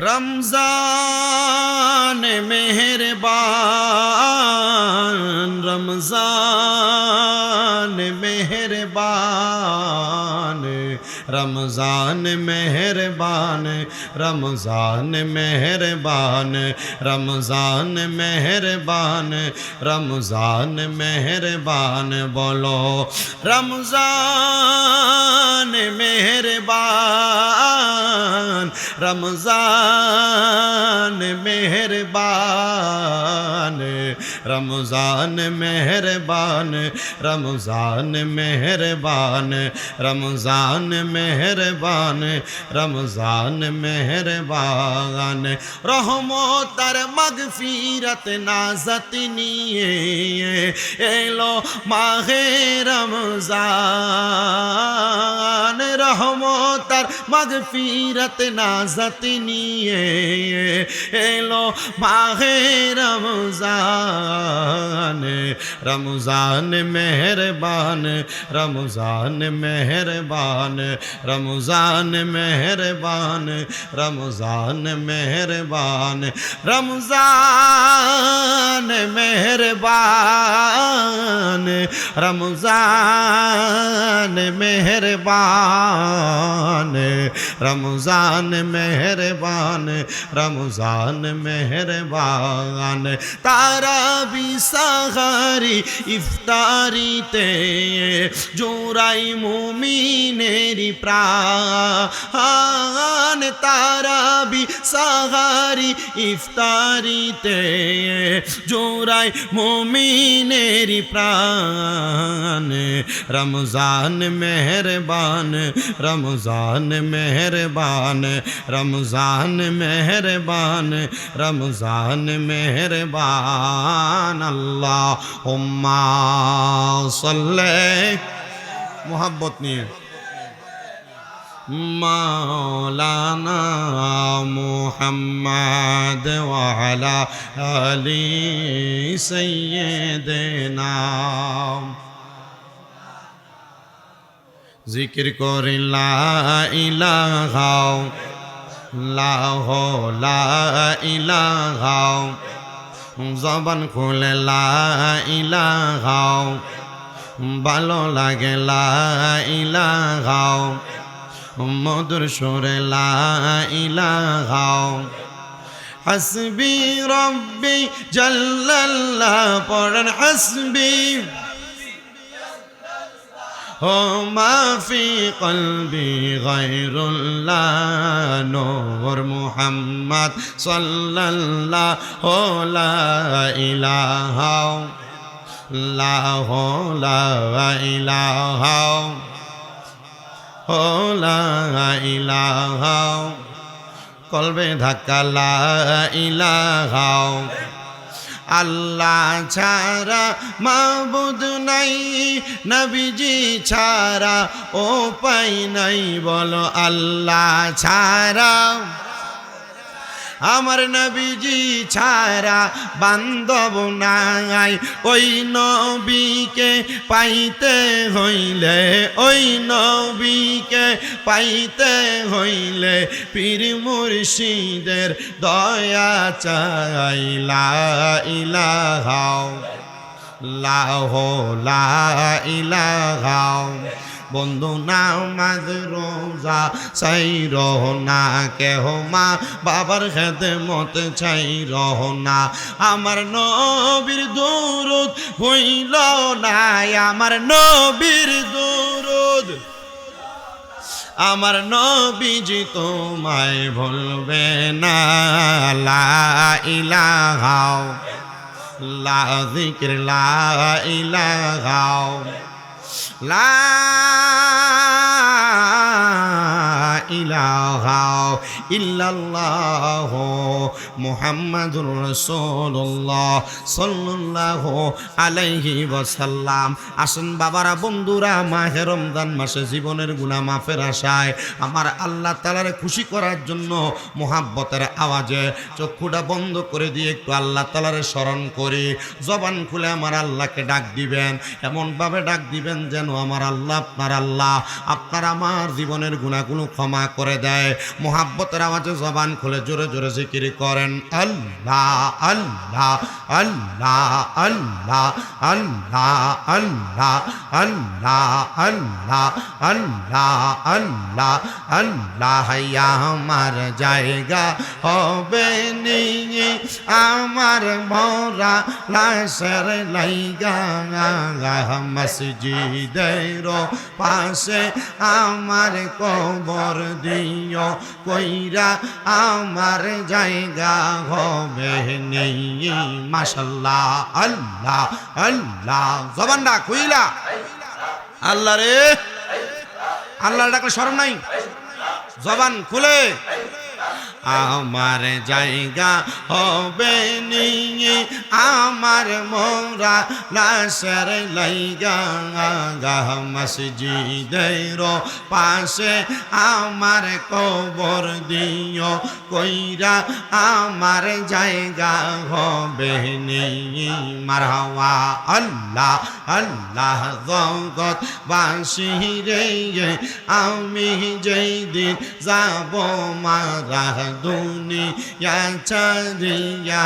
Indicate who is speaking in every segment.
Speaker 1: रमजान मेहरबान रमजान मेहरबान रमजान मेहरबान रमजान मेहरबान रमजान मेहरबान रमजान मेहरबान बोलो रमजान मेहरबान रमजान मेहरबान रमजान मेहरबान रमजान मेहरबान रमजान मेहरबान रमजान मेहरबान रहमतर मगफिरत नाज़त निये एलो माहे रमजान रहमतर मगफिरत नाज़त निये एलो माहे रमजान रमजान मेहरबान रमजान मेहरबान रमजान मेहरबान रमजान मेहरबान रमजान मेहरबान रमजान मेहरबान रमजान मेहरबान रमजान मेहरबान ताराबी सागारी इफ्तारीते जोराई मुमिनेरी प्राण ताराबी सागारी इफ्तारीते जोराई मुमिनेरी प्राण रमजान मेहरबान रमजान मेहरबान रमजान मेहरबान रमजान मेहरबान अल्लाहुम्मा सल्ले मोहब्बत नहीं मौलाना मुहम्मद वाला अली सय्यदना जिक्र कर ला इलाहा लाहो ला इलाहा जबान खुले ला इलाहा ভালো লাগে লা ইলাহা মধুর সুরে লা ইলাহা হাসবি রব্বি জাল্লাল্লাহ পড়েন হাসবি हो माफी कल्बी गैरुल्लाह नूर मुहम्मद सल्लल्लाहु ला इलाहा ला हो ला इलाहा हो ला इलाहा कल्बे धक्का ला इलाहा अल्लाह छाड़ा माबूद नहीं नबीजी छाड़ा ओ पाई नहीं बोलो अल्लाह छाड़ा আমার নবীজি ছাড়া বান্ধব নাই ওই নবীকে পাইতে হইলে ওই নবীকে পাইতে হইলে পীর মুর্শিদের দয়া চাই লা ইলাহা লাহো লা ইলাহা বন্ধু নামাজ রোজা চাই রহ না কেহ মা বাবার খেদমত চাই রহ না আমার নবীর দুরূদ হইল না আমার নবীর দুরূদ আমার নবীজি তোমায় ভুলবে না লা ইলাহা লা যিকর লা ইলাহা লা ইলাহা ইল্লাল্লাহ মুহাম্মাদুর রাসূলুল্লাহ সাল্লাল্লাহু আলাইহি ওয়াসাল্লাম। আসুন বাবারা, বন্ধুরা, মাহে রমজান মাসে জীবনের গুনাহ মাফের আশায় আমার আল্লাহ তাআলারে খুশি করার জন্য মুহাব্বতের আওয়াজে চক্ষুটা বন্ধ করে দিয়ে একটু আল্লাহ তাআলারে স্মরণ করি। জবান খুলে আমার আল্লাহকে ডাক দিবেন, এমনভাবে ডাক দিবেন যেন আমার আল্লাহ আপনার আমার জীবনের গুনাহগুলো ক্ষমা ক্ষমা করে দেয়। মোহাব্বতের আওয়াজে জবান খুলে জোরে জোরে জিকির করেন আল্লাহ আল্লাহ আল্লাহ আল্লাহ আল্লাহ আল্লাহ আল্লাহ আল্লাহ আল্লাহ আল্লাহ আল্লাহ আমার জায়গা হবে নি আমার মরা লাশের লাইগা মসজিদের পাশে আমার কবর দিও কইরা আমার জায়গা হবে নি মাশাআল্লাহ আল্লাহ আল্লাহ জবানটা খুইলা আল্লাহ রে আল্লাহর ডাকলে শরম নাই জবান খুলে আমার জায়গা হবে নি আমার মোরা লাশের লাইগা মসজিদের পাশে আমার কবর দিও কইরা আমার জায়গা হবে নি মারহাবা আল্লাহ আল্লাহ জগৎ বাসী রে আমি যেই দিন যাব মারা দুনিয়া ছাড়িয়া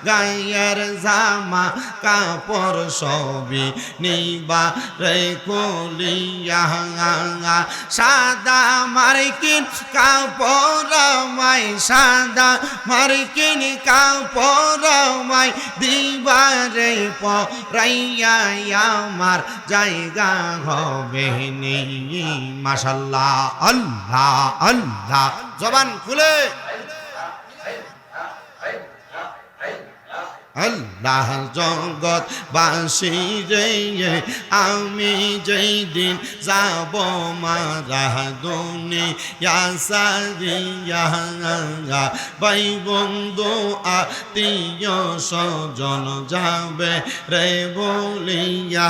Speaker 1: গায়ের জামা কাপড় সবই নিবা রে কলিয়া সাদা মার্কিন কাপড় মাই সাদা মার্কিন কাপড় মাই দিবা রে পরাইয়া আমার জায়গা হবে নি মাশাআল্লাহ আল্লাহ আল্লাহ জবান খুলে আল্লাহ জগৎ বাসী রে আমি যেই দিন যাব মারা দুনিয়া ছাড়িয়া ভাই বন্ধু আত্মীয় স্বজন যাবে রে বলিয়া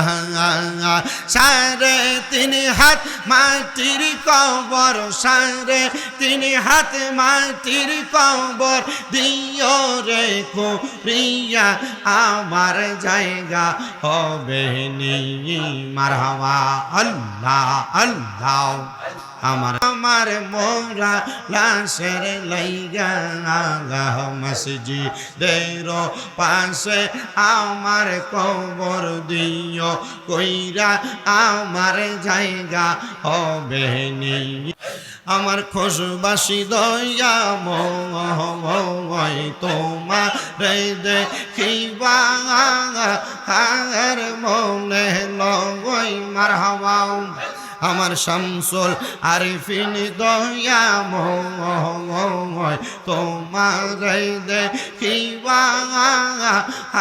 Speaker 1: সাড়ে 3 হাত মাটির কবর সাড়ে 3 হাত মাটির কবর দিও রে খুরিয়া আমার জায়গা হবে নি মারহাবা আল্লাহ আল্লাহ আমার আমার মোরা লাশের লাইগা মসজিদের পাশে আমার কবর দিও কইরা আমার জায়গা হবে নি আমার খোশবাসী দয়া ময় তোমার দেখিবা আর মনে লয় মারহাবা আমার শামসুল আরিফিন দয়া ময় তোমার দেখিবা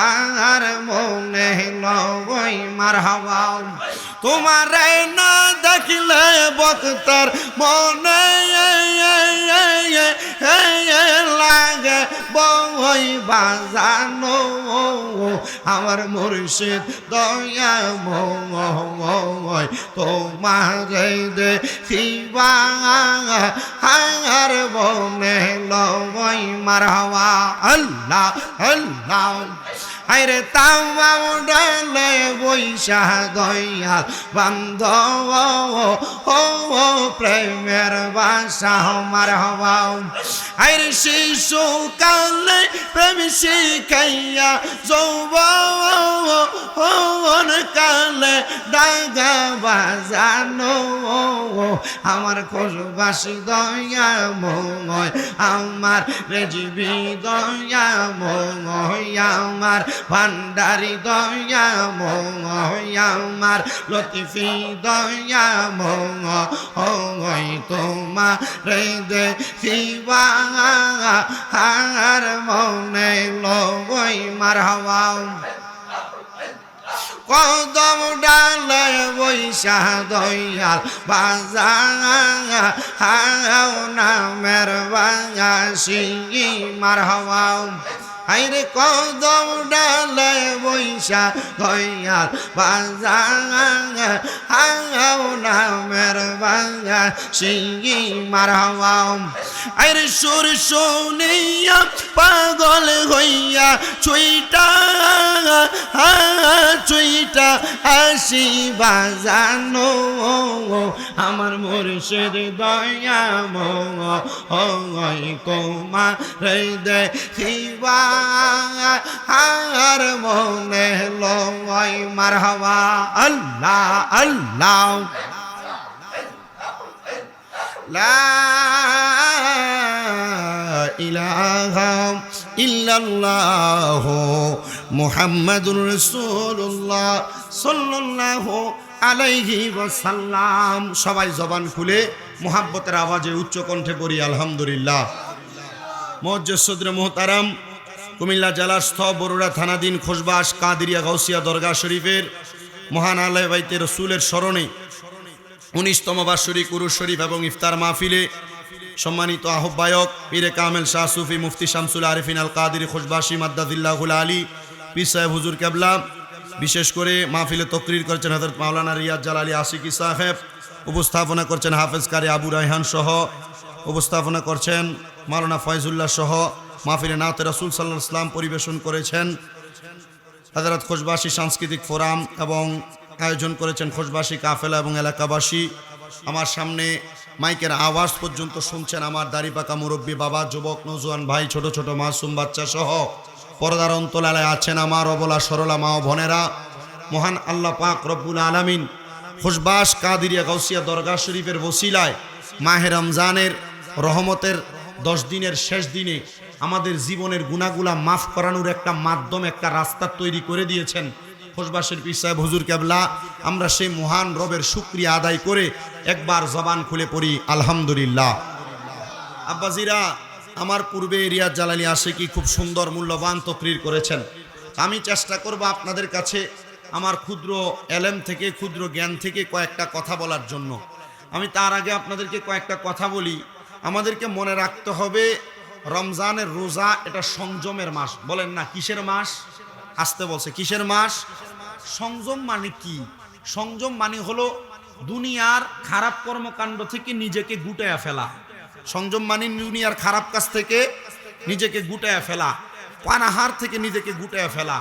Speaker 1: আর মনে লয় মারহাবা তোমার না দেখলে বক্তার মনে লাগে বই বাজানো আমার মুর্শিদ দয়া ময় তোমার দেখিবা আর মনে লয় মারহাবা আল্লাহ আল্লাহ আরে তাও ডালে বৈশা দয়াল বান্ধব ও প্রেমের বাসা মারহাবা আরে শিশু কালে প্রেম শিখাইয়া যৌবন কালে ডাগা বাজানো আমার খোশবাসী দয়া ময় আমার রেজিবি দয়া ময় আমার ভান্ডারি দয়া ময় আমার লতিফি দয়া ময় তোমার দেখিবা আর মনে লয় মারহাবা কদম ডালে বৈশা দয়াল বাজা নামের বাসি মারহাবা আইরে কদম ডালে বৈশা গয়াল বাজার হাও নামের বাজার সিঙ্গি মারহাওয়া আইরে সুর শুনিয়া পাগল হইয়া চুইটা আসি বাজানো আমার মুর্শিদ দয়া ময় কোমা রে দেখিবা আর মনে লয় মারহাবা আল্লাহ আল্লাহ লা ইলাহা ইল্লাল্লাহু মুহাম্মাদুর রাসূলুল্লাহ সাল্লাল্লাহু আলাইহি ওয়াসাল্লাম। সবাই জবান খুলে মুহাব্বতের আওয়াজে উচ্চ কণ্ঠে পড়ি আলহামদুলিল্লাহ। মুআজ্জিজ সদরে মুহতারাম, কুমিল্লা জেলাস্থ বরুড়া থানাধীন খোসবাস কাদিরিয়া গাউসিয়া দরগা শরীফের মহান আলে বাইতে রসুলের স্মরণে 19তম বার্ষিক উরুস শরীফ এবং ইফতার মাহফিলে সম্মানিত আহ্বায়ক পীরে কামেল শাহ সুফি মুফতি শামসুল আরিফিন আল কাদির খোসবাসী মাদ্দাদিল্লাহুল আলী পীর সাহেব হুজুর কেবলা, বিশেষ করে মাহফিলে তকরির করেছেন হযরত মাওলানা রিয়াজ জালালী আশিকি সাহেব, উপস্থাপনা করছেন হাফেজ কারি আবু রায়হান সহ, উপস্থাপনা করছেন মাওলানা ফয়জুল্লাহ সহ, মাহফিলে নাতে রাসূল সাল্লাল্লাহু আলাইহি ওয়াসাল্লাম পরিবেশন করেছেন হযরত খোসবাসী সাংস্কৃতিক ফোরাম এবং আয়োজন করেছেন খোসবাসী কাফেলা এবং এলাকাবাসী। আমার সামনে মাইকের আওয়াজ পর্যন্ত শুনছেন আমার দাড়িপাকা মুরব্বী বাবা, যুবক নওজোয়ান ভাই, ছোট ছোট মাসুম বাচ্চা সহ পর্দার অন্তরালে আছেন আমার অবলা সরলা মা ও বোনেরা। মহান আল্লাহ পাক রব্বুল আলামিন খোসবাস কাদিরিয়া গাউসিয়া দরগা শরীফের ওসিলায় মাহে রমজানের রহমতের 10 দিনের শেষ দিনে আমাদের জীবনের গুনাহগুলা মাফ করানোর একটা মাধ্যম, একটা রাস্তা তৈরি করে দিয়েছেন খোসবাসের পীর সাহেব হুজুর কেবলা। আমরা সেই মহান রবের শুকরিয়া আদায় করে একবার জবান খুলে পড়ি আলহামদুলিল্লাহ। আব্বাজিরা, আমার পূর্বে রিয়াজ জালালী আশিকি খুব সুন্দর মূল্যবান তকরির করেছেন। আমি চেষ্টা করব আপনাদের কাছে আমার ক্ষুদ্র এলেম থেকে, ক্ষুদ্র জ্ঞান থেকে কয়েকটা কথা বলার জন্য। আমি তার আগে আপনাদেরকে কয়েকটা কথা বলি। আমাদেরকে মনে রাখতে হবে রমজানের রোজা এটা সংযমের মাস। বলেন না কিসের মাস? আসতে বলছে কিসের মাস? সংযম মানে কি? সংযম মানে হলো দুনিয়ার খারাপ কর্মকাণ্ড থেকে নিজেকে গুটায়া ফেলা। সংযম মানে দুনিয়ার খারাপ কাজ থেকে নিজেকে গুটায়া ফেলা, পানাহার থেকে নিজেকে গুটায়া ফেলা,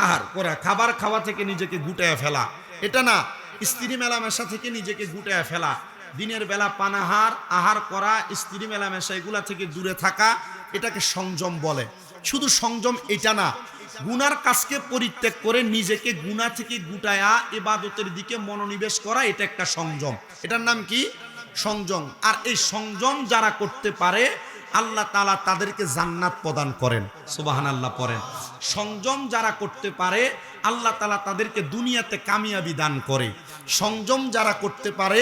Speaker 1: আহার করা খাবার খাওয়া থেকে নিজেকে গুটায়া ফেলা। এটা না, স্ত্রী মেলামেশা থেকে নিজেকে গুটায়া ফেলা, দিনের বেলা পানাহার আহার করা, স্ত্রী মেলামেশা এগুলা থেকে দূরে থাকা, এটাকে সংযম বলে। শুধু সংযম এটা না, গুনার কাজকে পরিত্যাগ করে নিজেকে গুনাহ থেকে গুটায়া ইবাদতের দিকে মনোনিবেশ করা, এটা একটা সংযম। এটার নাম কি? সংযম। আর এই সংযম যারা করতে পারে আল্লাহ তাআলা তাদেরকে জান্নাত প্রদান করেন। সুবহানাল্লাহ পড়েন। সংযম যারা করতে পারে আল্লাহ তাআলা তাদেরকে দুনিয়াতে কামিয়াবি দান করে। সংযম যারা করতে পারে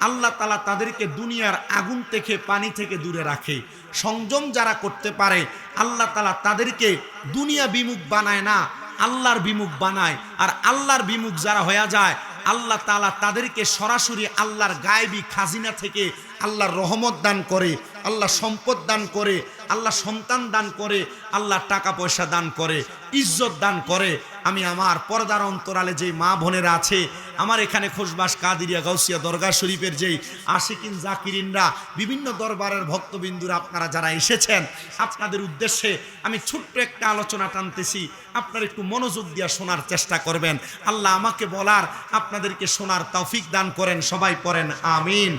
Speaker 1: আল্লাহ তাআলা তাদেরকে দুনিয়ার আগুন থেকে, পানি থেকে দূরে রাখে। সংযম যারা করতে পারে আল্লাহ তাআলা তাদেরকে দুনিয়া বিমুখ বানায় না, আল্লাহর বিমুখ বানায়। আর আল্লাহর বিমুখ যারা হয়ে যায় আল্লাহ তাআলা তাদেরকে সরাসরি আল্লাহর গায়েবী খাজিনা থেকে আল্লাহর রহমত দান করে, আল্লাহ সম্পদ দান করে, আল্লাহ সন্তান দান করে, আল্লাহ টাকা পয়সা দান করে, ইজ্জত দান করে। আমি আমার পর্দার অন্তরালে যেই মা বোনেরা আছে, আমার এখানে খোসবাস কাদিরিয়া গাউসিয়া দরগা শরীফের যেই আশিকিন জাকিরিনরা, বিভিন্ন দরবারের ভক্তবিন্দুরা, আপনারা যারা এসেছেন, আপনাদের উদ্দেশ্যে আমি ছোট্ট একটা আলোচনা টানতেছি। আপনারা একটু মনোযোগ দিয়ে শোনার চেষ্টা করবেন। আল্লাহ আমাকে বলার, আপনাদেরকে শোনার তৌফিক দান করেন। সবাই পড়েন আমিন।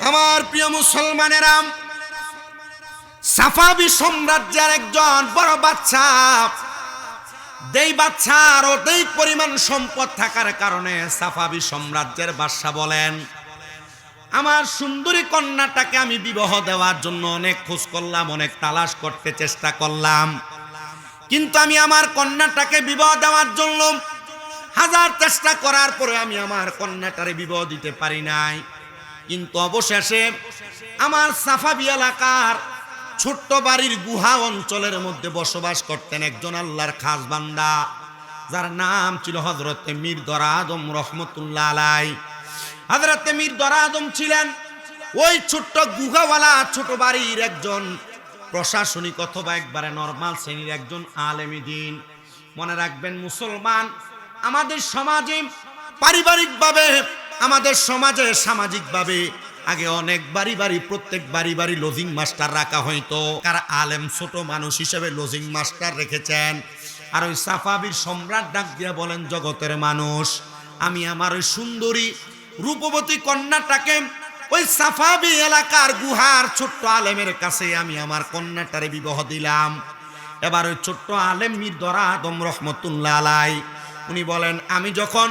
Speaker 1: আমার প্রিয় মুসলমানেরা, সাফাবি সাম্রাজ্যের একজন বড় বাদশা, যেই বাদশার অধিক পরিমাণ সম্পদ থাকার কারণে সাফাবি সাম্রাজ্যের বাদশা বলেন, আমার সুন্দরী কন্যাটাকে আমি বিবাহ দেওয়ার জন্য অনেক খোঁজ করলাম, অনেক তালাশ করতে চেষ্টা করলাম, কিন্তু আমি আমার কন্যাটাকে বিবাহ দেওয়ার জন্য হাজার চেষ্টা করার পরে আমি আমার কন্যাটারে বিবাহ দিতে পারি নাই। কিন্তু অবশেষে আমার সাফাবি এলাকার ছোট্ট বাড়ির গুহা অঞ্চলের মধ্যে বসবাস করতেন একজন আল্লাহর খাস বান্দা, যার নাম ছিল হযরতে মীর দরা আদম রহমতুল্লাহ আলাই। হযরতে মীর দরা আদম ছিলেন ওই ছোট্ট গুহাওয়ালা ছোট বাড়ির একজন প্রশাসনিক অথবা একবারে নরমাল শ্রেণীর একজন আলেমী দ্বীন। মনে রাখবেন মুসলমান, আমাদের সমাজে পারিবারিকভাবে, আমাদের সমাজে সামাজিকভাবে আগে অনেক বাড়ি বাড়ি, প্রত্যেক বাড়ি বাড়ি লজিং মাস্টার রাখা হইতো। কার আলেম ছোট মানুষ হিসেবে লজিং মাস্টার রেখেছেন। আর ওই সাফাবির সম্রাট ডাক দিয়া বলেন, জগতের মানুষ, আমি আমার ওই সুন্দরী রূপবতী কন্যাটাকে ওই সাফাবি এলাকার গুহার ছোট্ট আলেমের কাছে আমি আমার কন্যাটারে বিবাহ দিলাম। এবার ওই ছোট্ট আলেম মির্দরা আদম রহমতুল্লাহ আলাই উনি বলেন, আমি যখন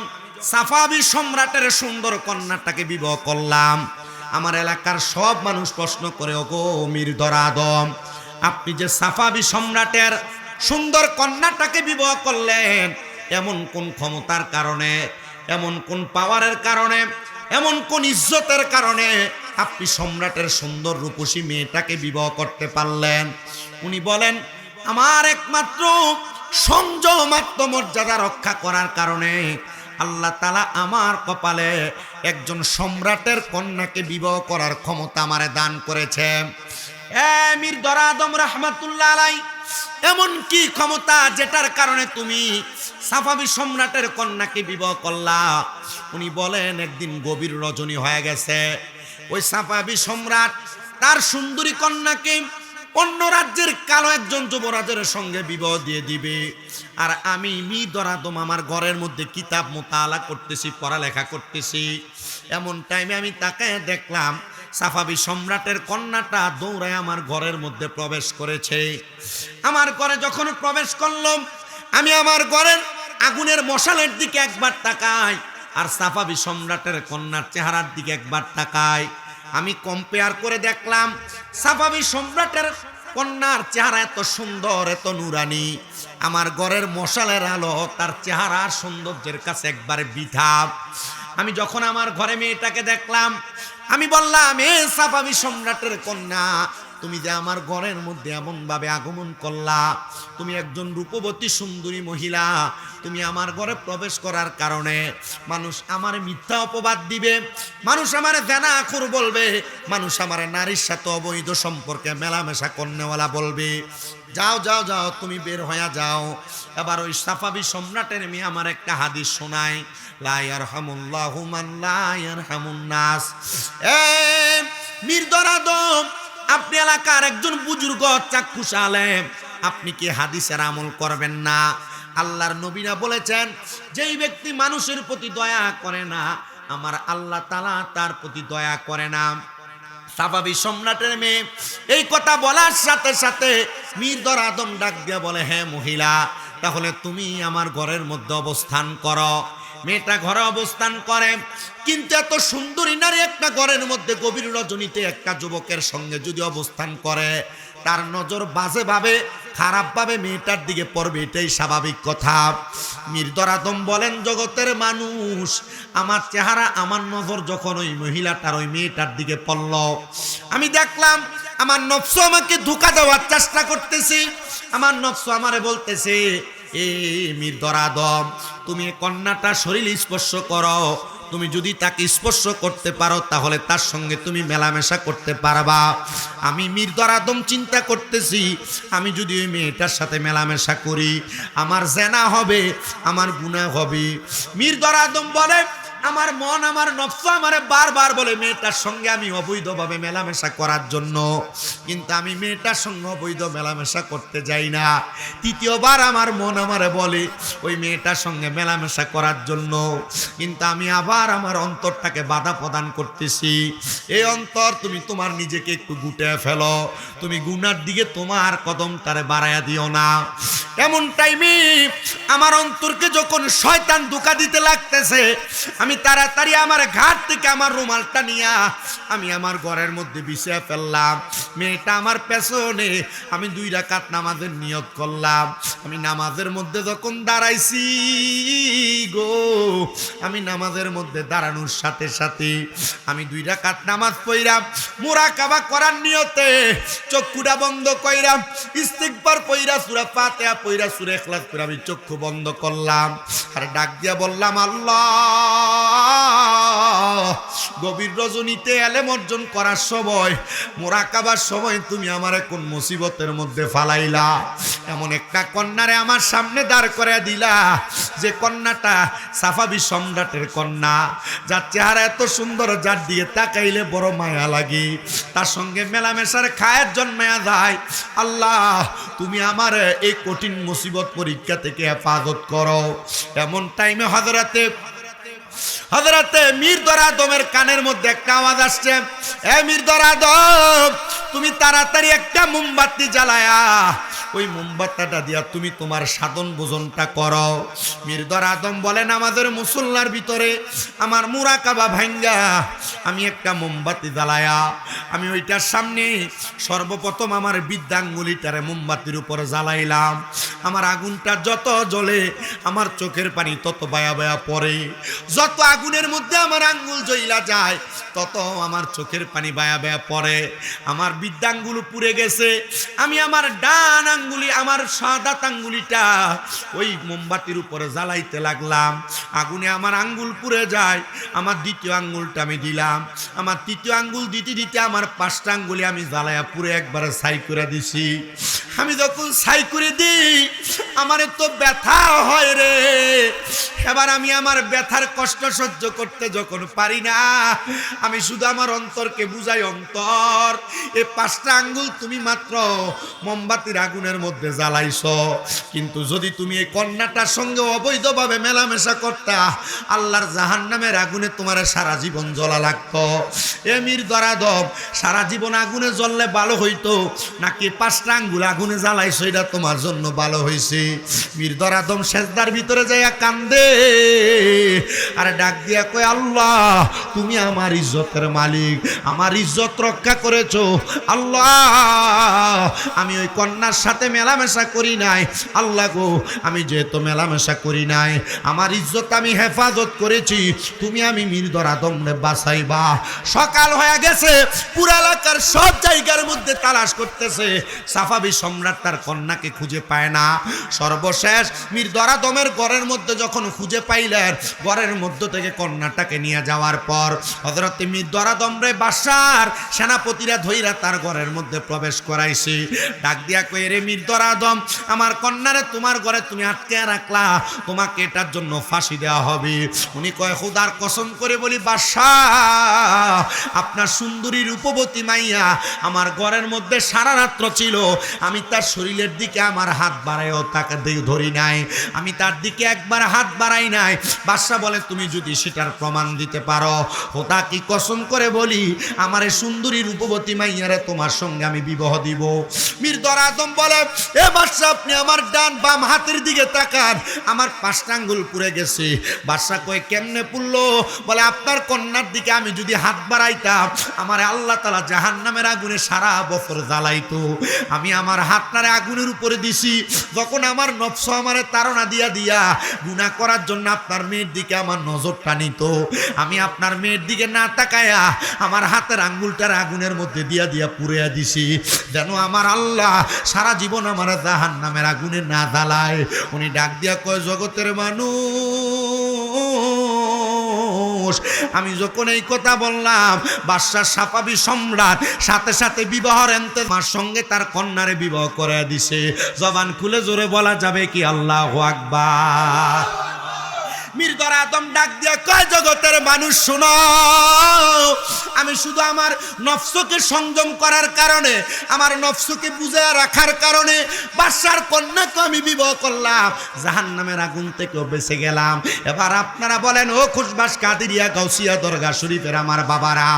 Speaker 1: সাফাবি সম্রাটের সুন্দর কন্যাটাকে বিবাহ করলাম, আমার এলাকার সব মানুষ প্রশ্ন করে, ওগো মির্দরা আদম, আপনি যে সাফাবি সম্রাটের সুন্দর কন্যাটাকে বিবাহ করলেন, এমন কোন ক্ষমতার কারণে, এমন কোন পাওয়ারের কারণে, এমন কোন ইজ্জতের কারণে আপনি সম্রাটের সুন্দর রূপসী মেয়েটাকে বিবাহ করতে পারলেন? উনি বলেন, আমার একমাত্র সংযম আত্মমর্যাদা রক্ষা করার কারণে আল্লাহ তাআলা আমার কপালে একজন সম্রাটের কন্যাকে বিবাহ করার ক্ষমতা আমারে দান করেছে। মির্দরা আদম রাহমাতুল্লাহ আলাই, এমন কি ক্ষমতা যেটার কারণে তুমি সাফাবি সম্রাটের কন্যাকে বিবাহ করলা? উনি বলেন, একদিন গভীর রজনী হয়ে গেছে, ওই সাফাবি সম্রাট তার সুন্দরী কন্যাকে অন্য রাজ্যের কালো একজন যুবরাজের সঙ্গে বিবাহ দিয়ে দিবে। আর আমি মির্দরা আদম আমার ঘরের মধ্যে কিতাব মোতালা করতেছি, পড়ালেখা করতেছি। এমন টাইমে আমি তাকায় দেখলাম সাফাবি সম্রাটের কন্যাটা দৌড়ায় আমার ঘরের মধ্যে প্রবেশ করেছে। আমার ঘরে যখন প্রবেশ করলাম, আমি আমার ঘরের আগুনের মশালের দিকে একবার তাকাই, আর সাফাবি সম্রাটের কন্যার চেহারার দিকে একবার তাকাই। আমি কম্পেয়ার করে দেখলাম, সাফাবি সম্রাটের কন্যার চেহারা এত সুন্দর, এত নুরানি, আমার ঘরের মশালের আলো তার চেহারার সৌন্দর্যের কাছে একবারে বৃথা। আমি যখন আমার ঘরে মেয়েটাকে দেখলাম, আমি বললাম, এ সাফাবি সম্রাটের কন্যা, তুমি যে আমার ঘরের মধ্যে এমন ভাবে আগমন করলা, তুমি একজন রূপবতী সুন্দরী মহিলা, তুমি আমার ঘরে প্রবেশ করার কারণে মানুষ আমার মিথ্যা অপবাদ দিবে, মানুষ আমার জানাখুর বলবে, মানুষ আমার নারীর সাথে অবৈধ সম্পর্কে মেলামেশা করনেওয়ালা বলবে। যাও যাও যাও, তুমি বের হয়ে যাও। এবার ওই সাফাবি সম্রাটের মেয়ে আমার একটা হাদিস শোনায়, লা ইয়ারহামুল্লাহু মান লা ইয়ারহামুন নাস। মির্দরা আদম, আপনি এলাকার একজন বুজুর্গ চাক্ষুষ আলেম, আপনি কি হাদিসের আমল করবেন না? আল্লাহর নবীরা বলেছেন, যেই ব্যক্তি মানুষের প্রতি দয়া করে না, আমার আল্লাহ তাআলা তার প্রতি দয়া করে না। সাফাবি সম্রাটের মেয়ে এই কথা বলার সাথে সাথে মির্দরা আদম ডাক দিয়ে বলে, হ্যাঁ মহিলা, তাহলে তুমি আমার ঘরের মধ্যে অবস্থান করো। মেয়েটা ঘরে অবস্থান করে, কিন্তু এত সুন্দরী নারী একটা ঘরের মধ্যে গভীর রজনীতে একটা যুবকের সঙ্গে যদি অবস্থান করে, তার নজর বাজে ভাবে, খারাপ ভাবে মেয়েটার দিকে পড়বে, এটাই স্বাভাবিক কথা। মির্দরা আদম বলেন, জগতের মানুষ, আমার চেহারা, আমার নজর যখন ওই মহিলাটার, ওই মেয়েটার দিকে পড়ল, আমি দেখলাম আমার নফস আমাকে ধোঁকা দেওয়ার চেষ্টা করতেছে। আমার নফস আমারে বলতেছে, এ মির্দরা আদম, তুমি কন্যাটা শরীর স্পর্শ করো, তুমি যদি তাকে স্পর্শ করতে পারো তাহলে তার সঙ্গে তুমি মেলামেশা করতে পারবা। আমি মির্দরা আদম চিন্তা করতেছি, আমি যদি ওই মেয়েটার সাথে মেলামেশা করি, আমার জেনা হবে, আমার গুনাহ হবে। মির্দরা আদম বলে, আমার মন, আমার নফস আমারে বারবার বলে মেয়েটার সঙ্গে আমি অবৈধভাবে মেলামেশা করার জন্য, কিন্তু আমি মেয়েটার সঙ্গে অবৈধ মেলামেশা করতে যাই না। তৃতীয়বার আমার মন আমারে বলে ওই মেয়েটার সঙ্গে মেলামেশা করার জন্য, কিন্তু আমি আবার আমার অন্তরটাকে বাধা প্রদান করতেছি। এই অন্তর, তুমি তোমার নিজেকে একটু গুটিয়ে ফেলো, তুমি গুনার দিকে তোমার কদমটারে বাড়াইয়া দিও না। এমন টাইমে আমার অন্তরকে যখন শয়তান ধোঁকা দিতে লাগতেছে, আমি তাড়াতাড়ি আমার ঘাট থেকে আমার রুমালটা নিয়ে আমি আমার ঘরের মধ্যে বিছিয়ে ফেললাম। মেয়েটা আমার পেছনে, আমি 2 রাকাত নামাজের নিয়ত করলাম। আমি নামাজের মধ্যে যখন দাঁড়াইছি গো, আমি নামাজের মধ্যে দাঁড়ানোর সাথে সাথে আমি 2 রাকাত নামাজ পড়লাম, মুরাকাবা করার নিয়তে চক্ষুটা বন্ধ কইরাম, ইস্তিগফার পড়া, সূরা ফাতিহা পড়া, সূরা ইখলাস পড়া আমি চক্ষু বন্ধ করলাম, আর ডাক দিয়া বললাম, আল্লাহ গভীর রজনীতে এলেম অর্জন করার সময়, মুরাকাবার সময় তুমি আমারে কোন মুসিবতের মধ্যে ফালাইলা। এমন একটা কন্যারে আমার সামনে দাঁড় করে দিলা, যে কন্যাটা সাফাবি সম্রাটের কন্যা, যার চেহারা এত সুন্দর, যার দিকে তাকাইলে বড় মায়া লাগে, তার সঙ্গে মেলামেশার খায়ের জন্মায়া যায়। আল্লাহ, তুমি আমার এই কঠিন মুসিবত পরীক্ষা থেকে হেফাজত করো। এমন টাইমে হযরতে মির্দর আদমের কানের মধ্যে একটা আওয়াজ আসছে, এ মির্দর আদম, তুমি তাড়াতাড়ি একটা মোমবাতি জ্বালায়া ওই মোমবাতিটা দিয়া তুমি তোমার সাধন ভোজনটা করো। মির্দর আদম বলেন, আমাদের মুসল্লার ভিতরে আমার মুরাকাবা ভাঙ্গা আমি একটা মোমবাতি জ্বালায়া আমি ওইটার সামনে সর্বপ্রথম আমার বৃদ্ধাঙ্গুলিটারে মোমবাতির উপরে জ্বালাইলাম। আমার আগুনটা যত জ্বলে আমার চোখের পানি তত বায়া বায়া পড়ে। যত আগুনের মধ্যে আমার আঙ্গুল জ্বলা যায় তত আমার চোখের পানি বায়া বায়া পড়ে। আমার বৃদ্ধাঙ্গুল পুড়ে গেছে। আমি আমার ডান আঙ্গুলি, আমার সাদা আঙ্গুলিটা ওই মোমবাতির উপরে জ্বালাইতে লাগলাম। আগুনে আমার আঙ্গুল পুড়ে যায়। আমার দ্বিতীয় আঙ্গুলটা আমি দিলাম। আমার তৃতীয় আঙ্গুল দিতে দিতে আমার পাঁচটা আঙ্গুলি আমি জ্বালাইয়া পুরে একবারে ছাই করে দিছি। আমি যখন ছাই করে দিই আমার তো ব্যথা হয় রে। এবার আমি আমার ব্যথার কষ্ট সহ্য করতে যখন পারি না, আমি শুধু আমার অন্তরকে বুঝাই, অন্তর, এই পাঁচটা আঙ্গুল তুমি মাত্র মোমবাতির আগুনের মধ্যে জ্বালাইছ, কিন্তু যদি তুমি এই কন্যাটার সঙ্গে অবৈধভাবে মেলামেশা করতা, আল্লাহর জাহান্নামের আগুনে তোমার সারা জীবন জ্বলা লাগতো। এ মির্দর আদম, সারা জীবন আগুনে জ্বললে ভালো হইতো নাকি পাঁচটা আঙ্গুল আগুনে জ্বালাইছো এটা তোমার জন্য ভালো হয়েছে? মির্দর আদম সেজদার ভিতরে যাইয়া কান্দে আর ডাক দিয়া কয়, আল্লাহ, তুমি আমার ইজ্জতের মালিক, আমার ইজ্জত রক্ষা করেছো। আল্লাহ, আমি ওই কন্যার সাথে মেলামেশা করি নাই। আল্লাহ গো, আমি যেহেতু মেলামেশা করি নাই, আমার ইজ্জত আমি হেফাজত করেছি, তুমি আমি মির্দর আদমরে বাঁচাইবা। সকাল হয়ে গেছে, পুরা এলাকার সব জায়গার মধ্যে তালাশ করতেছে, সাফাবি সম্রাট তার কন্যাকে খুঁজে পায় না। সর্বশেষ মির্দর আদমের ঘরের মধ্যে যখন খুঁজে পাইলেন, ঘরের মধ্য থেকে কন্যাটাকে নিয়ে যাওয়ার পর হযরত মির্দর আদম রে বাদশার সেনাপতিরা ধইরা তার ঘরের মধ্যে প্রবেশ করাইছে। ডাক দিয়া কই, রে মির্দর আদম, আমার কন্যারে তোমার ঘরে তুমি আটকে রাখলা, তোমাকে এটার জন্য ফাঁসি দেওয়া হবে। উনি কয়, খোদার কসম করে বলি বাদশাহ, আপনার সুন্দরী রূপবতী মাইয়া আমার ঘরের মধ্যে সারা রাত্র ছিল, আমি তার শরীরের দিকে আমার হাত বাড়াইও তাকে ধরি নাই, আমি তার দিকে একবার হাত বাড়াই নাই। বাদশা বলে, তুমি যদি সেটার প্রমাণ দিতে পারো, খোদা কি কসম করে বলি, আমার এই সুন্দরী রূপবতী মাইয়ারে তোমার সঙ্গে আমি বিবাহ দিব। মির্দর আদম বলে, এ বাদশা, আপনি আমার ডান বাম হাতের দিকে তাকান, আমার পাঁচটা আঙ্গুল পুড়ে গেছে। বাদশা কয়, কেমনে পুড়লো? বলে, আপনার কন্যার দিকে আমি যদি হাত বাড়াইতাম, আমার আল্লাহ তাআলা জাহান্নামের আগুনে সারা বছর জ্বালাইতো। আমি আমার হাতটারে আগুনের উপরে দিছি, যখন আমার নফস আমারে তাড়না দিয়া দিয়া গুনাহ করার জন্য আপনার মেয়ের দিকে আমার নজরটা নিত, আমি আপনার মেয়ের দিকে না তাকায়া আমার হাতের আঙ্গুলটার আগুনের মধ্যে দিয়া দিয়া পুড়িয়া দিছি, যেন আমার আল্লাহ সারা জীবন আমার জাহান্নামের আগুনে না জ্বালায়। উনি ডাক দিয়া কয়, জগতের মানুষ, আমি যখন এই কথা বললাম, বাদশা সাফাবি সম্রাট সাথে সাথে বিবাহের আমার সঙ্গে তার কন্যারে বিবাহ করে দিছে। জবান খুলে জোরে বলা যাবে কি আল্লাহু আকবার? মির্দর আদম ডাক দিয়া কয়, জগতের মানুষ শোনো, আমি শুধু আমার নফসকে সংযম করার কারণে, আমার নফসকে বুঝে রাখার কারণে বাদশার কন্যাকে আমি বিবাহ করলাম, জাহান্নামের আগুন থেকেও বেঁচে গেলাম। এবার আপনারা বলেন, ও খুশবাস, কাদিরিয়া, গাউসিয়া, দরগা শরীফের আমার বাবারা,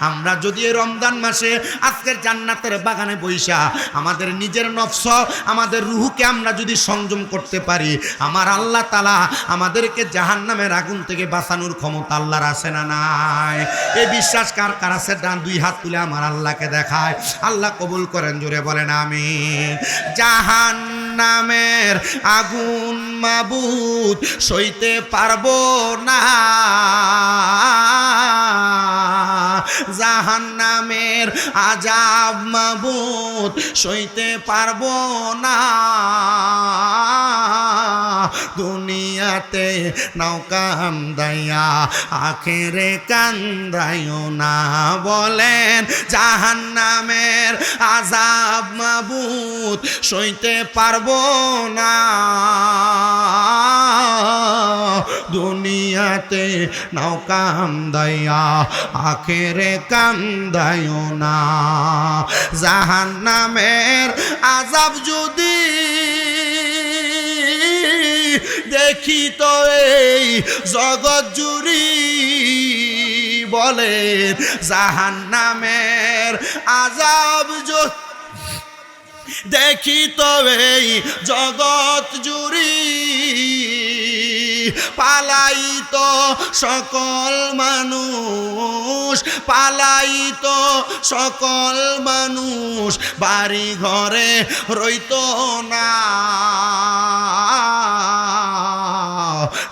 Speaker 1: আমরা যদি এই রমজান মাসে আজকের জান্নাতের বাগানে বইসা আমাদের নিজের নফস, আমাদের রুহকে আমরা যদি সংযম করতে পারি, আমার আল্লাহ তাআলা আমাদেরকে জাহান্নামের আগুন থেকে বাঁচানোর ক্ষমতা আল্লাহর আছে না নাই? এই বিশ্বাস কার কার আছে? ডান দুই হাত তুলে আমার আল্লাহকে দেখায়। আল্লাহ কবুল করেন, জোরে বলেন আমিন। জাহান্নামের আগুন মাবুদ সইতে পারবো না, জাহান্নামের আযাব মাবুদ সইতে পারবো না, দুনিয়াতে নাও কান্দাইয়া আখেরে কান্দাইও না বলেন জাহান্নামের আযাব মাবুদ সইতে পারবো না দুনিয়াতে নাও কান্দাইয়া আখেরে কান্দাইও না জাহান্নামের আযাব যদি দেখি তো এই জগৎ জুড়ি বলে জাহান্নামের আযাব দেখি তো এই জগৎ জুড়ি পালাইত সকল মানুষ পালাইত সকল মানুষ বাড়ি ঘরে রইত না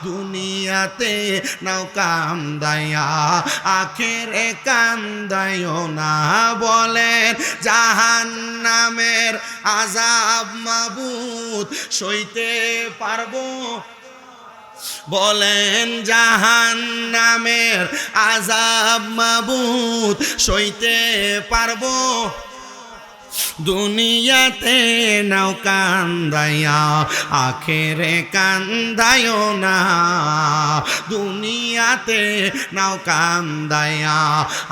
Speaker 1: দুনিয়াতে নাও কান্দাইয়া আখেরে কান্দাইও না বলেন জাহান্নামের আযাব মাবুদ সইতে পারবো বলেন জাহান্নামের আযাব মাবুদ সইতে পারবো দুনিয়াতে নাও কান্দাইয়া আখেরে কান্দাইও না দুনিয়াতে নাও কান্দাইয়া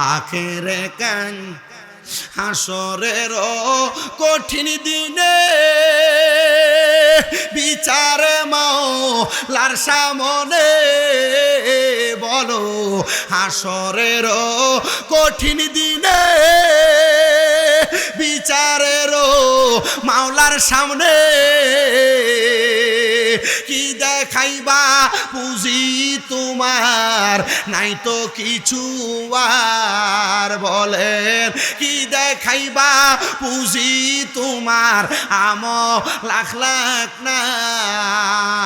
Speaker 1: আখেরে হাসরের কঠিন দিনে বিচার মাওলার সামনে বলো হাসরের কঠিন দিনে বিচারের মাওলার সামনে কি দেখাইবা পুঁজি তোমার নাই তো কিছু আর বলেন কি দেখাইবা পুঁজি তোমার লাখ লাখ নাই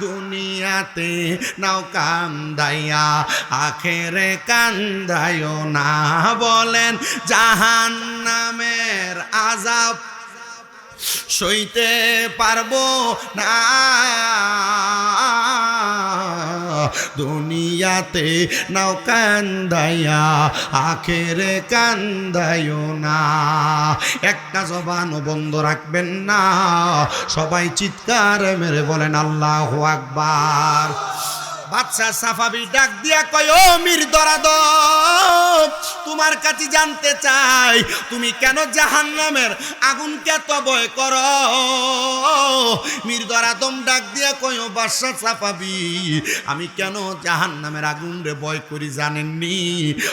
Speaker 1: দুনিয়াতে নাও কান্দাইয়া আখেরে কান্দাইও না বলেন জাহান্নামের আযাব সইতে পারবো না দুনিয়াতে নাও কান্দাইয়া আখেরে কান্দাইও না একটা জবানও বন্ধ রাখবেন না সবাই চিৎকার মেরে বলেন আল্লাহু আকবার বাদশা সাফাবি ডাক দিয়া কয় ও মীর দরাদম তোমার কাছে জানতে চাই তুমি কেন জাহান্নামের আগুনকে এত ভয় করো মীর দরাদম ডাক দিয়া কয় ও বাদশা সাফাবি আমি কেন জাহান্নামের আগুন রে ভয় করি জানেননি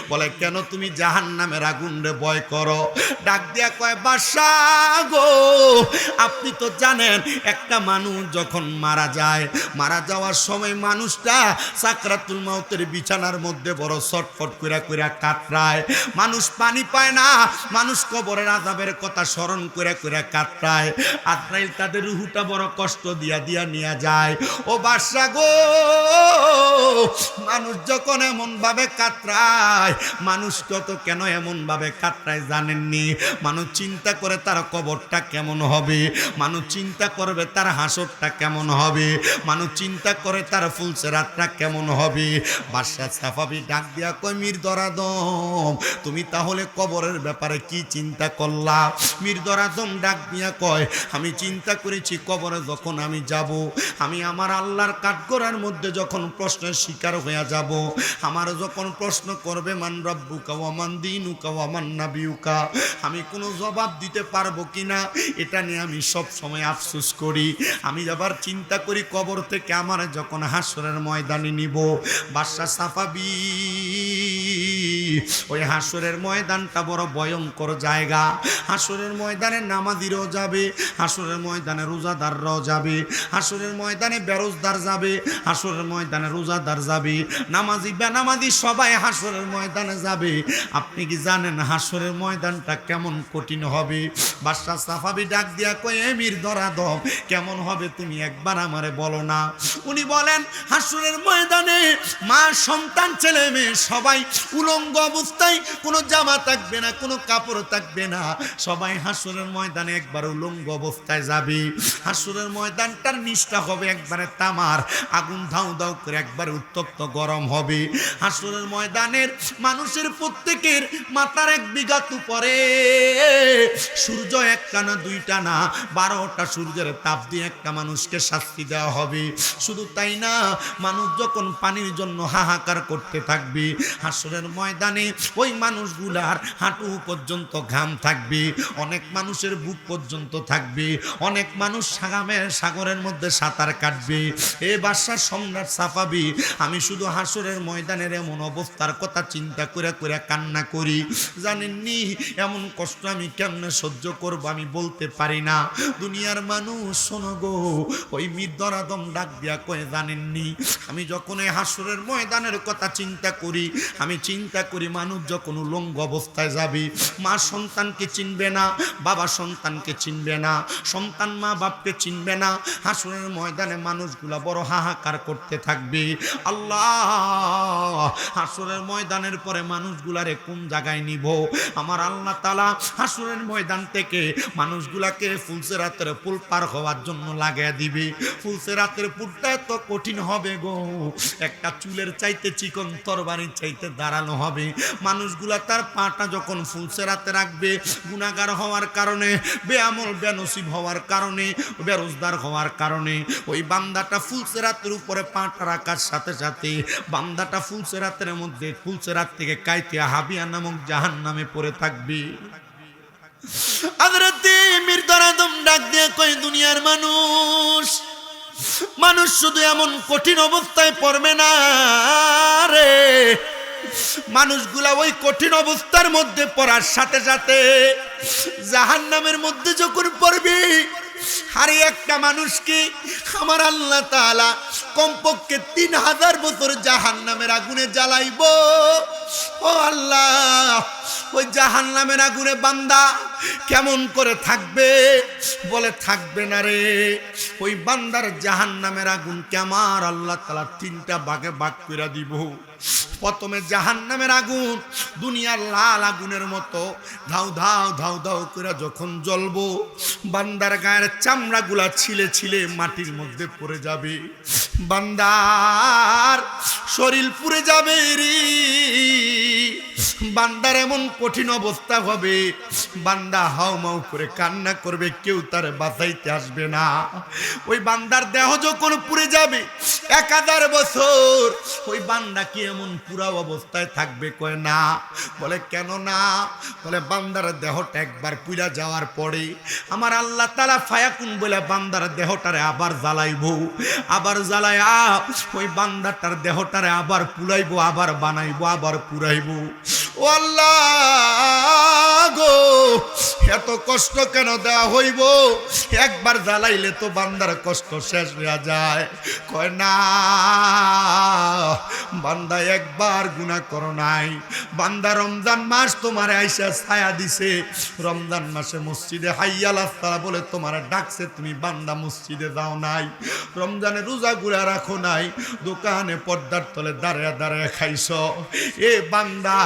Speaker 1: বলে কেন তুমি জাহান্নামের আগুন রে ভয় করো ডাক দিয়া কয় বাদশা গো আপনি তো জানেন একটা মানুষ যখন মারা যায় মারা যাওয়ার সময় মানুষটা সাকরাতুল মাউতের বিছানার মধ্যে বড় ছটফট কইরা কইরা কাতরায় মানুষ পানি পায় না মানুষ কবরের আযাবের কথা স্মরণ কইরা কইরা কাতরায় আত্রাইল তাদের রুহটা বড় কষ্ট দিয়া দিয়া নিয়ে যায় ও বাদশা গো মানুষ যখন এমন ভাবে কাতরায় মানুষ কত কেন এমন ভাবে কাতরায় জানেননি মানুষ চিন্তা করে তার কবরটা কেমন হবে মানুষ চিন্তা করবে তার হাসরটা কেমন হবে মানুষ চিন্তা করে তার ফুলসেরাতটা কেমন হবে বাদশা সাফাবি ডাক দিয়া কয় মীর দরাদম তুমি তাহলে কবরের ব্যাপারে কি চিন্তা করলা মীর দরাদম ডাক দিয়া কয় আমি চিন্তা করেছি কবরে যখন আমি যাব আমি আমার আল্লাহর কাঠগড়ার মধ্যে যখন প্রশ্নের শিকার হয়ে যাব আমার যখন প্রশ্ন করবে মান রাব্বুকা ওয়া মান দীনুকা ওয়া মান নাবিয়ুকা আমি কোনো জবাব দিতে পারবো কিনা এটা নিয়ে আমি সব সময় আফসোস করি আমি আবার চিন্তা করি কবর থেকে আমার যখন হাসরের ময়দানে নিব বাদশা সাফাবি ওই হাসরের ময়দানটা বড় ভয়ঙ্কর জায়গা হাসরের ময়দানে নামাজিরাও যাবে হাসরের ময়দানে রোজাদাররাও যাবে হাসরের ময়দানে বেরোজদার যাবে হাসরের ময়দানে রোজাদার যাবে নামাজি বেনামাজি সবাই হাসরের ময়দানে যাবে আপনি কি জানেন হাসরের ময়দানটা কেমন কঠিন হবে বাদশা সাফাবি ডাক দিয়া কয় মীর দরাদম কেমন হবে তুমি একবার আমারে বলো না উনি বলেন হাসরের ময়দানে মা সন্তান ছেলে মেয়ে সবাই উলঙ্গ অবস্থায়, কোনো জামা থাকবে না, কোনো কাপড় থাকবে না, সবাই হাসরের ময়দানে একবার উলঙ্গ অবস্থায় যাবে। হাসরের ময়দানটার নিচটা হবে একবারে তামার, আগুন ধাউ ধাউ করে একবারে উত্তপ্ত গরম হবে। হাসরের ময়দানের মানুষের প্রত্যেকের মাথার 1 বিঘা উপরে সূর্য একটা না দুইটা না 12টা সূর্যের তাপ দিয়ে একটা মানুষকে শাস্তি দেওয়া হবে। শুধু তাই না, মানুষ যখন পানির জন্য হাহাকার করতে থাকবে, হাসরের ময়দানে ওই মানুষগুলার হাঁটু পর্যন্ত ঘাম থাকবে, অনেক মানুষের বুক পর্যন্ত থাকবে, অনেক মানুষ সাগরের মধ্যে সাঁতার কাটবে। এ বাদশাহ সম্রাট সাফাবি, আমি শুধু হাসরের ময়দানের এমন অবস্থার কথা চিন্তা করে করে কান্না করি। জানেননি এমন কষ্ট আমি কেমনে সহ্য করব আমি বলতে পারি না। দুনিয়ার মানুষ শোনো গো, ওই মৃদর আদম ডাক দিয়া কয়ে, জানেননি আমি যখন এই হাসরের ময়দানের কথা চিন্তা করি, আমি চিন্তা করি মানুষ যখন উলঙ্গ অবস্থায় যাবে, মা সন্তানকে চিনবে না, বাবা সন্তানকে চিনবে না, সন্তান মা বাপকে চিনবে না। হাসরের ময়দানে মানুষগুলা বড় হাহাকার করতে থাকবে। আল্লাহ, হাসরের ময়দানের পরে মানুষগুলারে কোন জায়গায় নিব? আমার আল্লাহ তাআলা হাসরের ময়দান থেকে মানুষগুলাকে ফুলসিরাতের পুল পার হওয়ার জন্য লাগিয়ে দিবে। ফুলসিরাতের পুলটা এত কঠিন হবে গো, একটা চুলের চাইতে চিকন তরবারির চাইতে ধারালো হবে। মানুষগুলা তার পাটা যখন ফুলসিরাতে রাখবে, গুনাহগার হওয়ার কারণে, বেআমল বেনসিব হওয়ার কারণে, বেরোজগার হওয়ার কারণে ওই বান্দাটা ফুলসিরাতের উপরে পাটা রাখার সাথে সাথে বান্দাটা ফুলসিরাতের মধ্যে, ফুলসিরাত থেকে কাইতিয়া হাবিয়া নামক জাহান্নামে পড়ে থাকবে। হযরতে মৃদর আদম ডাক দিয়ে কই, দুনিয়ার মানুষ শুধু এমন কঠিন অবস্থায় পড়বে না রে, মানুষগুলা ওই কঠিন অবস্থার মধ্যে পড়ার সাথে সাথে জাহান্নামের মধ্যে যখন পড়বে, আরে একটা মানুষকে আমার আল্লাহ তাআলা কমপক্ষে 3000 বছর জাহান্নামের আগুনে জ্বালাইবো। ও আল্লাহ, ওই জাহান্নামের আগুনে বান্দা কেমন করে থাকবে? বলে থাকবে না রে। ওই বান্দার জাহান্নামের আগুনকে আমার আল্লাহ তাআলা 3টা ভাগে ভাগ করে দিব। প্রথমে জাহান্নামের আগুন দুনিয়ার লাল আগুনের মতো ধাউ ধাউ ধাউ ধাউ করে যখন জ্বলবো, বান্দার গায়ের চামড়াগুলা ছিলে ছিলে মাটির মধ্যে পড়ে যাবে, বান্দার শরীর পুড়ে যাবে রে। বান্দার এমন কঠিন অবস্থা হবে, বান্দা হাউমাউ করে কান্না করবে, কেউ তার বাঁচাইতে আসবে না। ওই বান্দার দেহ যখন পুড়ে যাবে 1000 বছর, ওই বান্দা কি এমন পুরা অবস্থায় থাকবে? কয় না। বলে কেন না? বলে বান্দার দেহটা একবার পুড়া যাওয়ার পরে আমার আল্লাহ তাআলা ফায়াকুন বলে বান্দার দেহটারে আবার জ্বালাইবো, আবার জ্বালায়া ওই বান্দাটার দেহটারে আবার পুড়াইবো, আবার বানাইবো, আবার পুরাইবো। ও আল্লাহ গো, এত কষ্ট কেন দেওয়া হইব? একবার জ্বালাইলে তো বান্দার কষ্ট শেষ হয়ে যায়। কয় না, বান্দা একবার গুনাহ করো নাই, বান্দা রমজান মাস তোমার আইসা ছায়া দিছে, রমজান মাসে মসজিদে হাইয়াল আস-সালাহ বলে তোমার ডাকছে, তুমি বান্দা মসজিদে যাও নাই, রমজানে রোজা গুলা রাখো নাই, দোকানে পর্দার তলে দাঁড়ায় দাঁড়ায় খাইছ, এ বান্দা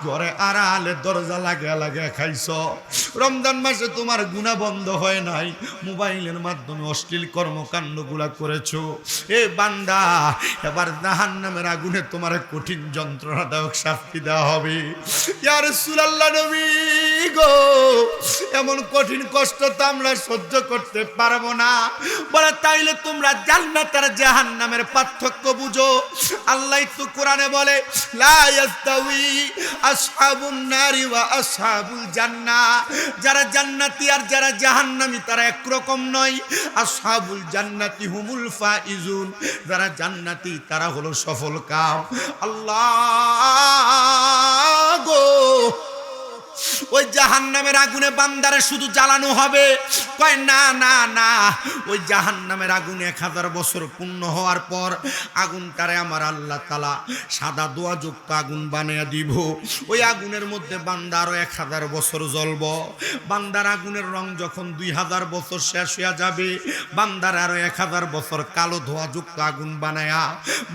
Speaker 1: ঘরে আড়ালে দরজা লাগা লাগা খাইছ, রমজান মাসে তোমার গুনাহ বন্ধ হয় নাই, মোবাইলের মাধ্যমে অশ্লীল কর্মকাণ্ড গুলা করেছো, এ বান্দা এবার জাহান্নামের আগুনে তোমার কঠিন যন্ত্রণাদায়ক শাস্তি দেওয়া হবে। ইয়া রাসূলুল্লাহ, নবী গো, এমন কঠিন কষ্ট তো আমরা সহ্য করতে পারবো না। বলে তাইলে তোমরা জান্নাত আর জাহান্নামের পার্থক্য বুঝো। আল্লাহ তো কোরআনে বলে, লা ইয়াস্তাউই আসহাবুন নারি ওয়া আসহাবুল জান্নাহ, যারা জান্নাতি আর যারা জাহান্নামী তারা একরকম নয়। আসহাবুল জান্নাতি হুমুল ফাইজুন, যারা জান্নাতি তারা হলো সফল কাম। আল্লাহ গো, ওই জাহান্নামের আগুনে বান্দারে শুধু জ্বালানো হবে? কয় না না না, ওই জাহান্নামের আগুনে 1000 বছর পূর্ণ হওয়ার পর আগুনটারে আমার আল্লাহ তাআলা সাদা দোয়াযুক্ত আগুন বানিয়ে দিব। ওই আগুনের মধ্যে বান্দা আরো 1000 বছর জ্বলব। বান্দার আগুনের রং যখন 2000 বছর শেষ হয়ে যাবে, বান্দার আরো 1000 বছর কালো ধোঁয়াযুক্ত আগুন বানায়া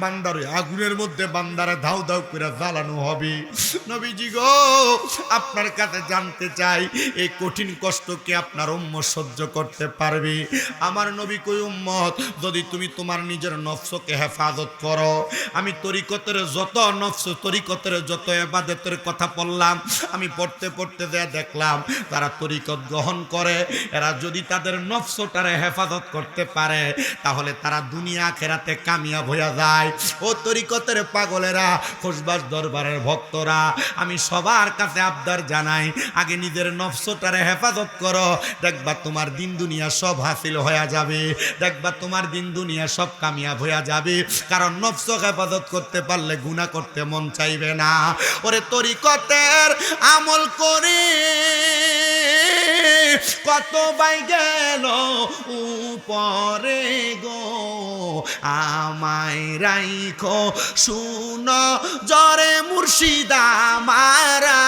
Speaker 1: বান্দার ওই আগুনের মধ্যে বান্দারে ধাউ ধাউ করে জ্বালানো হবে। নবীজি গো, আপনার কাছে জানতে চাই, এই কঠিন কষ্টকে আপনার উম্মত সহ্য করতে পারবে? আমার নবী কই, উম্মত, যদি তুমি তোমার নিজের নফসকে হেফাজত করো, আমি তরিকতের যত নফস, তরিকতের যত ইবাদতের কথা পড়লাম, আমি পড়তে পড়তে দেখলাম তারা তরিকত গ্রহণ করে, এরা যদি তাদের নফসটারে হেফাজত করতে পারে তাহলে তারা দুনিয়া আখিরাতে কামিয়াব হয়ে যায়। ও তরিকতের পাগলেরা, খুশবাস দরবারের ভক্তরা, আমি সবার কাছে আবদার জানাই, আগে নিজের নফসটারে হেফাজত করো, দেখবা তোমার দিন দুনিয়া সব হাসিল হয়ে যাবে, দেখবা তোমার দিন দুনিয়া সব কামিয়াব হয়ে যাবে। কারণ নফস হেফাজত করতে পারলে গুনাহ করতে মন চাইবে না। ওরে তরিকতের আমল করে কত বাই গেল উপরে গো, আমায় রাইখো শুনো জরে মুর্শিদা মারা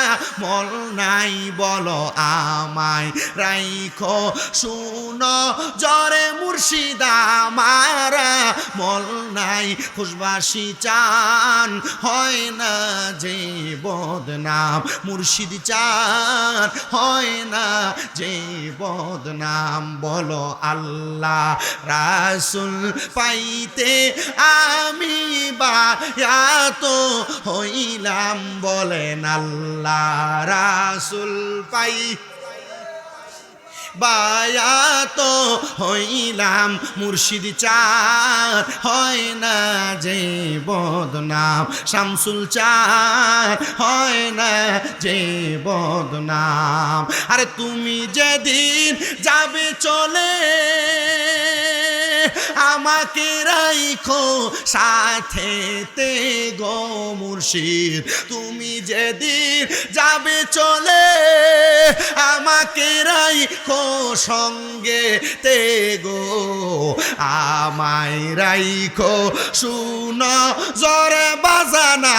Speaker 1: মল নাই বলো, আমায় রাইখো শুনো জরে মুর্শিদা মারা মল নাই। খুশবাসী চান হয় না যে বদনাম, মুর্শিদ চান হয় না যে বদনাম। বলো আল্লাহ রাসূল পাইতে আমি বায়াত হইলাম, বলেন আল্লাহ রাসূল পাই বায়াত হইলাম, মুর্শিদ চার হয় না যে বদনাম, শামসুল চার হয় না যে বদনাম। আরে তুমি যেদিন যাবে চলে আমাকে রাইখো সাথেতে গো মুর্শিদ, তুমি যেদিন যাবে চলে আমাকে রাইখো সঙ্গে তে গো, আমায় রাইখো শুনো জরে বাজানা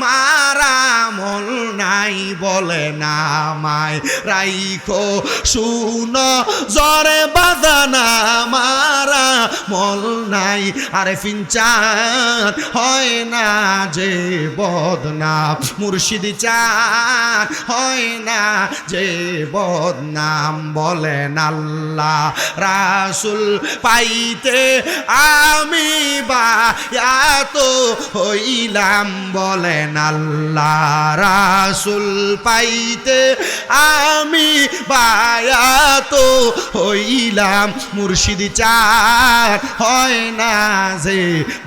Speaker 1: মারা মল নাই, বলে না আমায় রাইখো শুনো জরে বাজানা মারা মল নাই। আরে ফিনচান হয় না যে বদনাম, মুর্শিদ চান হয় না যে বদনাম, বলেন আল্লাহ রাসূল পাইতে আমি বায়াত হইলাম, বলেন আল্লাহ রাসূল পাইতে আমি বায়াত হইলাম, মুর্শিদ চান হয় না যে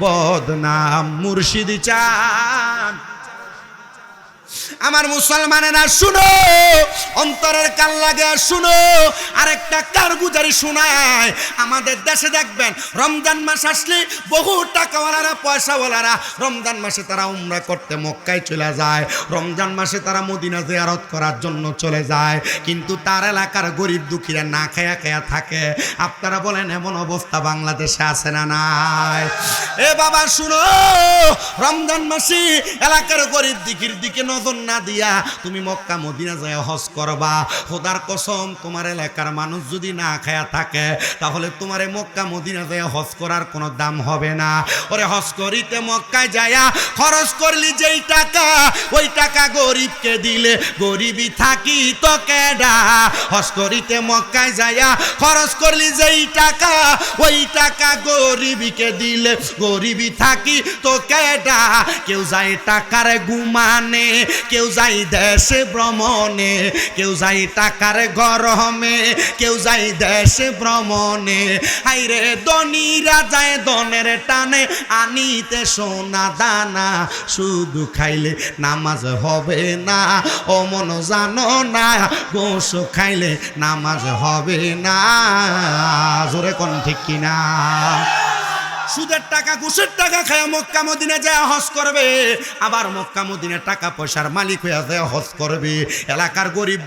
Speaker 1: বদনাম, মুর্শিদ চান। আমার মুসলমানেরা শুনো, অন্তরের কান লাগে শুনো, আরেকটা কারগুজারি শোনায়। আমাদের দেশে দেখবেন রমজান মাস আসলে বহু টাকাওয়ালারা পয়সাওয়ালারা রমজান মাসে তারা উমরা করতে মক্কায় চলে যায়, রমজান মাসে তারা মদিনা জিয়ারত করার জন্য চলে যায়, কিন্তু তার এলাকার গরিব দুঃখীরা না খায়া খায়া থাকে। আপনারা বলেন এমন অবস্থা বাংলাদেশে আছে না নাই? এ বাবা শুনো, রমজান মাসে এলাকার গরিব দুঃখীর দিকে নজর না দিয়া তুমি মক্কা মদিনা যায় হজ করবা, খোদার কসম তোমার এলাকার মানুষ যদি না খায়া থাকে তাহলে তোমার মক্কা মদিনা যায় হজ করার কোনো দাম হবে না। ওরে হজ করিতে মক্কায় যায়া খরচ করলি যেই টাকা, ওই টাকা গরিবকে দিলে গরিবই থাকি তো কেডা। হজ করিতে মক্কায় যায়া খরচ করলি যেই টাকা, ওই টাকা গরিবকে দিলে গরিবই থাকি তো কেডা। কেউ যায় টাকার গুমানে, কেউ যাই দেশে ভ্রমণে, কেউ যাই টাকার গরমে, কেউ যাই দেশে ভ্রমণে। হাইরে ধনীরা যায় ধনের টানে আনিতে সোনা দানা, শুধু খাইলে নামাজ হবে না ও মন জানো না, গোশ খাইলে নামাজ হবে না। জোরে কোন ঠিক কিনা? সুদের টাকা ঘুষের টাকা খায় মক্কা মদিনা যায় হজ করবে, আবার মক্কা মদিনা টাকা পয়সার মালিক হয়ে যায় হজ করবে। এলাকার গরিব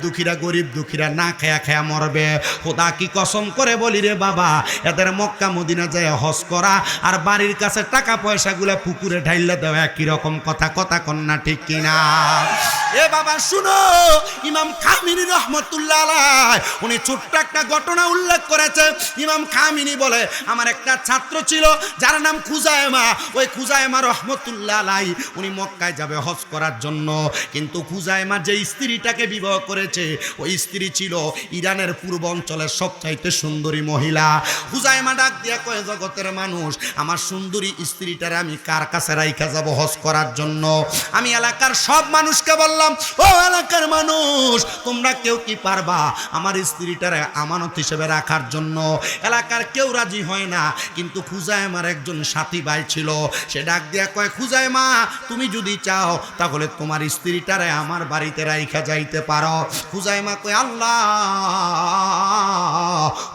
Speaker 1: দুঃখীরা না খায়া খায়া মরবে। খোদা কি কসম করে বলি রে বাবা, এদের মক্কা মদিনা যায় হজ করা আর বাড়ির কাছে টাকা পয়সাগুলো পুকুরে ঢাইলে দেওয়া একই রকম কথা কন্যা ঠিক কিনা? এ বাবা শুনো, ইমাম খামিনি রহমতুল্লাহ আলাইহি উনি ছোট্ট একটা ঘটনা উল্লেখ করেছে। ইমাম খামিনি বলে, আমার একটা ছাত্র ছিল যার নাম খুজায়মা। ওই খুজায়মা রহমতুল্লাহ আলাইহি উনি মক্কায় যাবে হজ করার জন্য, কিন্তু খুজায়মা যে স্ত্রীটাকে বিবাহ করেছে ওই স্ত্রী ছিল ইরানের পূর্ব অঞ্চলের সবচাইতে সুন্দরী মহিলা। খুজায়মা ডাক দিয়া কয়, জগতের মানুষ, আমার সুন্দরী স্ত্রীটারে আমি কার কাছে রাইখা যাব হজ করার জন্য? আমি এলাকার সব মানুষকে বললাম, ও এলাকার মানুষ, তোমরা কেউ কি পারবা আমার স্ত্রীটারে আমানত হিসেবে রাখার জন্য? এলাকার কেউ রাজি হয় না, কিন্তু খুজায়মার একজন সাথী ভাই ছিল, সে ডাক দিয়া কয়, খুজায়মা তুমি যদি চাও তাহলে তোমার স্ত্রীটারে আমার বাড়িতে রাইখা যাইতে পারো। খুজায়মা কয়, আল্লাহ,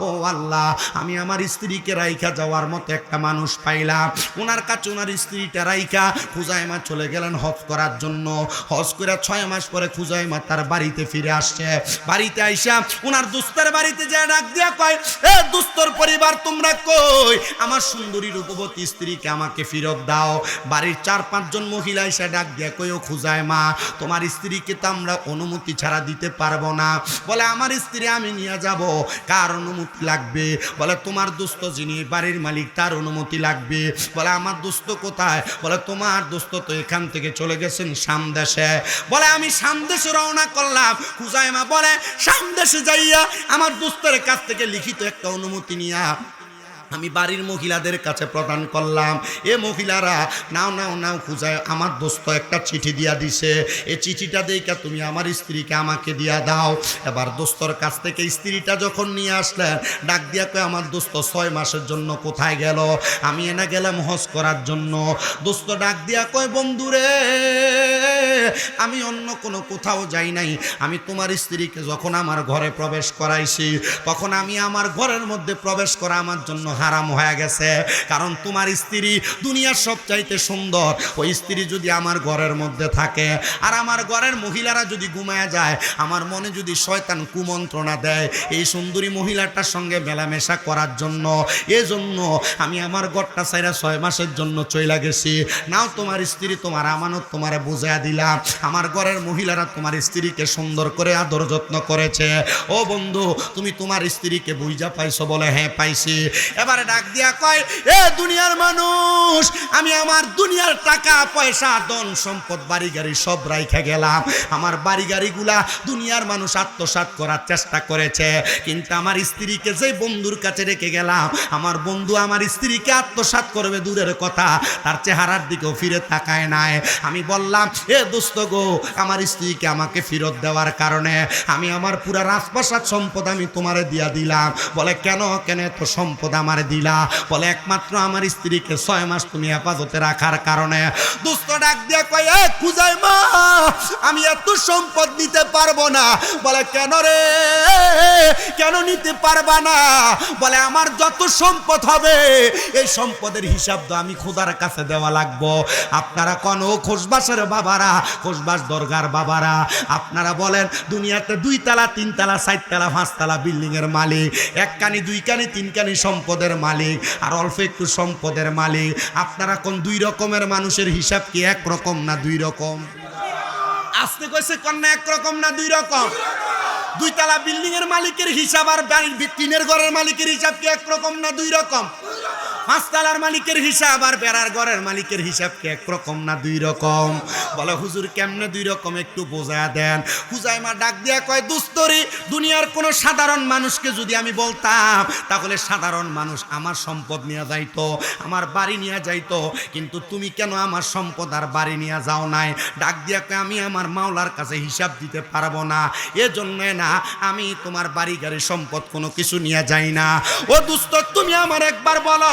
Speaker 1: ও আল্লাহ, আমি আমার স্ত্রীকে রাইখা যাওয়ার মতো একটা মানুষ পাইলাম। ওনার কাছে ওনার স্ত্রীটা রাইখা খুজায়মা চলে গেলেন হজ করার জন্য। হজ করে 6 মাস পরে খুজায়মা তার বাড়িতে ফিরে আসছে। বাড়িতে আইসা ওনার দোস্তের বাড়িতে যা ডাক দিয়া কয়, এ দোস্তর পরিবার তোমরা কই? আমার সুন্দরী রূপবতী স্ত্রীকে আমাকে ফেরত দাও। বাড়ির 4-5 জন মহিলা এসে ডাক দিয়া কয়, ও খুজায়মা, তোমার স্ত্রীকে তো আমরা অনুমতি ছাড়া দিতে পারবো না। বলে, আমার স্ত্রী আমি নিয়ে যাব। কার অনুমতি লাগবে? বলে, তোমার দোস্ত যিনি বাড়ির মালিক তার অনুমতি লাগবে। বলে, আমার দোস্ত কোথায়? বলে, তোমার দোস্ত তো এখান থেকে চলে গেছেন সামদেশে। বলে, আমি সামদেশে রওনা করলাম। খুজায়মা বলে, সামদেশে যাইয়া আমার দোস্তের কাছ থেকে লিখিত একটা অনুমতি নিয়া আমি বাড়ির মহিলাদের কাছে প্রদান করলাম। এ মহিলারা নাও নাও নাও, খুজায় আমার দোস্ত একটা চিঠি দিয়া দিছে, এই চিঠিটা দেখা তুমি আমার স্ত্রীকে আমাকে দিয়া দাও। এবার দোস্তর কাছ থেকে স্ত্রীটা যখন নিয়ে আসলেন, ডাক দিয়া কয়, আমার দোস্ত 6 মাসের জন্য কোথায় গেল? আমি এনে গেলাম হজ করার জন্য। দোস্ত ডাক দিয়া কয়, বন্ধুরে, আমি অন্য কোনো কোথাও যাই নাই। আমি তোমার স্ত্রীকে যখন আমার ঘরে প্রবেশ করাইছি, তখন আমি আমার ঘরের মধ্যে প্রবেশ করা আমার জন্য হারাম হয়ে গেছে। কারণ তোমার স্ত্রী দুনিয়ার সবচাইতে সুন্দর। ওই স্ত্রী যদি আমার ঘরের মধ্যে থাকে আর আমার ঘরের মহিলারা যদি ঘুমায় যায়, আমার মনে যদি শয়তান কুমন্ত্রণা দেয় এই সুন্দরী মহিলাটার সঙ্গে মেলামেশা করার জন্য, এজন্য আমি আমার ঘরটা ছাইরা 6 মাসের জন্য চইলা গেছি। নাও তোমার স্ত্রী, তোমার আমানত তোমারে বুঝাইয়া দিলাম। আমার ঘরের মহিলারা তোমার স্ত্রীকে সুন্দর করে আদর যত্ন করেছে। ও বন্ধু, তুমি তোমার স্ত্রীকে বুঝা পাইছো? বলে, হ্যাঁ পাইছি। এবারে ডাক দিয়া কয়, এ দুনিয়ার মানুষ, আমি আমার দুনিয়ার টাকা পয়সা ধন সম্পদ বাড়ি গাড়ি সব রাইখা গেলাম। আমার বাড়ি গাড়িগুলা দুনিয়ার মানুষ আত্মসাৎ করার চেষ্টা করেছে, কিন্তু আমার স্ত্রীকে যে বন্ধুর কাছে রেখে গেলাম, আমার বন্ধু আমার স্ত্রীকে আত্মসাৎ করবে দূরের কথা, তার চেহারার দিকেও ফিরে তাকায় নাই। আমি বললাম, এ দোস্ত গো, আমার স্ত্রীকে আমাকে ফেরত দেওয়ার কারণে আমি আমার পুরা রাজপ্রাসাদ সম্পদ আমি তোমারে দিয়া দিলাম। বলে, কেন কেন এত সম্পদ আমারে দিলা? বলে, একমাত্র আমার স্ত্রীকে 6 মাস তুমি হেফাজতে রাখার কারণে। দোস্ত ডাক দিয়া কয়, এ খুজায়মা, আমি এত সম্পদ নিতে পারবো না। বলে, কেন রে, কেন নিতে পারবা না? বলে, আমার যত সম্পদ হবে এই সম্পদের হিসাব তো আমি খোদার কাছে দেওয়া লাগবো। আপনারা কোন খোসবাসের বাবারা, খোসবাস দরগার বাবারা, আপনারা বলেন দুনিয়াতে 2 তলা 3 তলা 4 তলা 5 তলা বিল্ডিং এর মালিক, 1 কানি 2 কানি 3 কানি সম্পদের মালিক আর অল্প একটু সম্পদের মালিক, আপনারা কোন 2 রকমের মানুষের হিসাব কি এক রকম না 2 রকম? আসতে কইছে কোন না এক রকম না 2 রকম? 2 তলা বিল্ডিং এর মালিকের হিসাব আর বাড়ির টিনের ঘরের মালিকের হিসাব কি এক রকম না 2 রকম? 5 তলার মালিকের হিসাব আর বেড়ার ঘরের মালিকের হিসাব কি এক রকম না 2 রকম? বলে, হুজুর কেমনে 2 রকম একটু বোঝা দেন। খুজায়মা ডাক দিয়া কয়, দোস্তরি, দুনিয়ার কোন সাধারণ মানুষকে যদি আমি বলতাম তাহলে সাধারণ মানুষ আমার সম্পদ নিয়ে যাইতো, আমার বাড়ি নিয়ে যাইতো, কিন্তু তুমি কেন আমার সম্পদ আর বাড়ি নিয়ে যাও নাই? ডাক দিয়া কয়, আমি আমার মাওলার কাছে হিসাব দিতে পারবো না, এজন্য না আমি তোমার বাড়ি গাড়ি সম্পদ কোনো কিছু নিয়ে যাই না। ও দোস্ত, তুমি আমার একবার বলো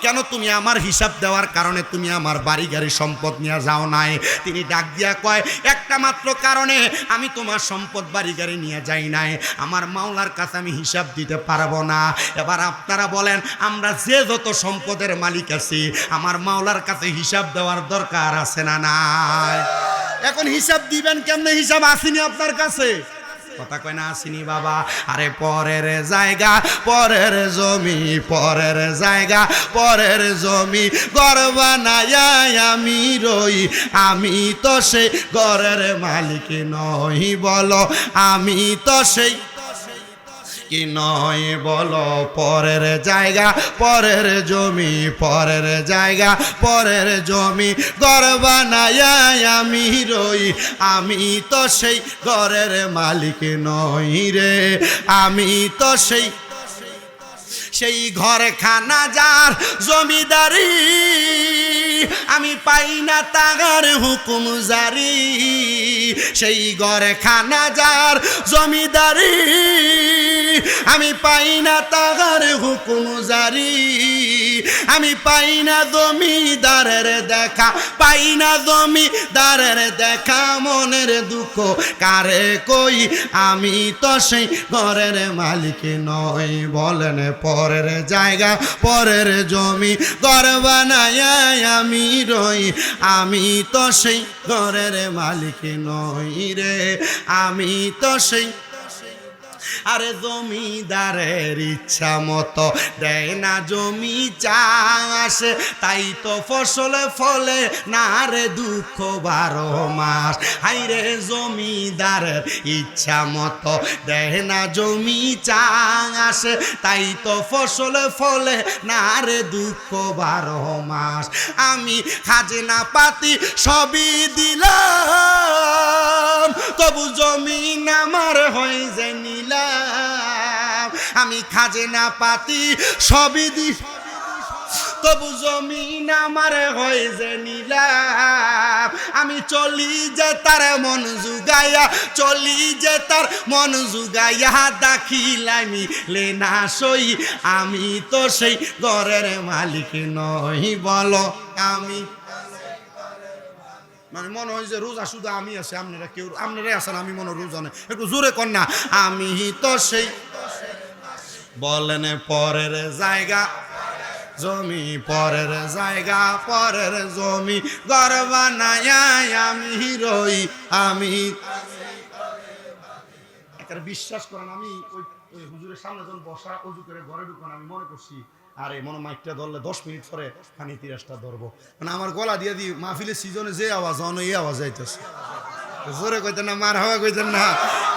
Speaker 1: কেন তুমি আমার হিসাব দেওয়ার কারণে তুমি আমার বাড়ি গাড়ি সম্পদ নিয়ে যাও নাই? তিনি ডাক দিয়া কয়, একটা মাত্র কারণে আমি তোমার সম্পদ বাড়ি গাড়ি নিয়ে যাই নাই, আমার মাওলার কাছে আমি হিসাব দিতে পারবো না। এবার আপনারা বলেন, আমরা যে যত সম্পদের মালিক আছি, আমার মাওলার কাছে হিসাব দেওয়ার দরকার আছে না নাই? এখন হিসাব দিবেন কেমনে? হিসাব আসেনি আপনার কাছে, কথা কয় না আসেনি বাবা। আরে পরের জায়গা পরের জমি, পরের জায়গা পরের জমি, ঘর বানায়া আমি রই, আমি তো সেই ঘরের মালিক নই, বলো আমি তো সেই কি নয় বলো? পরের জায়গা পরের জমি, পরের জায়গা পরের জমি, ঘর বানায়া আমি রই, আমি তো সেই ঘরের মালিক নই রে, আমি তো সেই ঘরখানা যার জমিদারি, আমি পাই না তাগার হুকুম জারি, সেই ঘরখানা যার জমিদারি, আমি পাই না তাগার হুকুম জারি, আমি পাই না জমিদারের দেখা, পাই না জমিদারের দেখা, মনের দুঃখ কারে কই, আমি তো সেই ঘরের মালিক নই। বলেন পরের জায়গা পরের জমি, ঘর বানায়া আমি রই, আমি তো সেই ঘরের মালিক নই রে, আমি তো সেই। আরে জমিদারের ইচ্ছা মতো দেয় না জমি চাষ, তাই তো ফসলে ফলে না রে দুঃখ 12 মাস। হাই রে জমিদারের ইচ্ছা মতো দেয় না জমি চাষ, তাই তো ফসলে ফলে না রে দুঃখ 12 মাস। আমি খাজনা পাতি সবই দিলাম, তবু জমিন আমার হয়ে যায় নিলাম, আমি খাজনা পাতি সবই দি, তবু জমিন আমার হয়ে যে নিলাম, আমি চলি যে তার মন জুগাইয়া, চলি যে তার মন জুগাইয়া, দাখিলামি লেনা সই, আমি তো সেই ঘরের মালিক নই, বলো আমি। মানে মনে হয় যে রোজা শুধু আমি আছি, আপনারা কেউ আপনারাই আছেন, আমি মনে রোজা নেই, একটু জোরে কর না। আমি তো সেই, বলেন পরের জায়গা জমি, পরের জায়গা পরের জমি, ঘর বানায়া আমি রই, আমি। একটা বিশ্বাস করেন, আমি ওই হুজুরের সামনে যখন বসা অজু করে ঘরে ঢুকান, আমি মনে করছি আরে মনে মাইকটা ধরলে 10 মিনিট পরে পানি 30টা ধরবো, মানে আমার গলা দিয়ে দিই মাহফিলের সিজনে যে আওয়াজ হয় এই আওয়াজ যাইতেছে। জোরে কইতেন না, মার হাওয়া কইতেন না,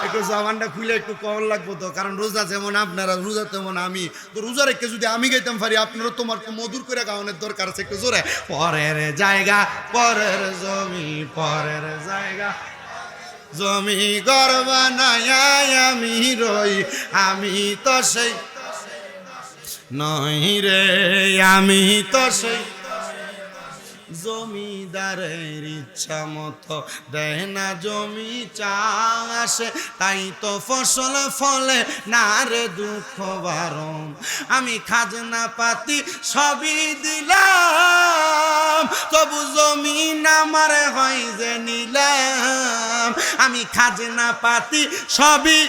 Speaker 1: একটু জবানটা খুলে একটু কম লাগবো তো, কারণ রোজা যেমন আপনারা, রোজা তেমন আমি, তো রোজা রেখে যদি আমি গাইতাম পারি, আপনারও তোমার তো মধুর করে গাওয়ানোর দরকার আছে, একটু জোরে। পরের জায়গা পরের জমি, পরের জায়গা জমি, ঘর বানায়া আমি রই, আমি তো সেই নই রে, আমি তো সেই জমিদারের ইচ্ছা মতো দেয় না জমি চাষ, তাই তো ফসল ফলে না রে দুঃখ 12। আমি খাজনা পাতি সবই দিলাম, তবু জমিন আমার হয় যে নিলাম, আমি খাজনা পাতি সবই,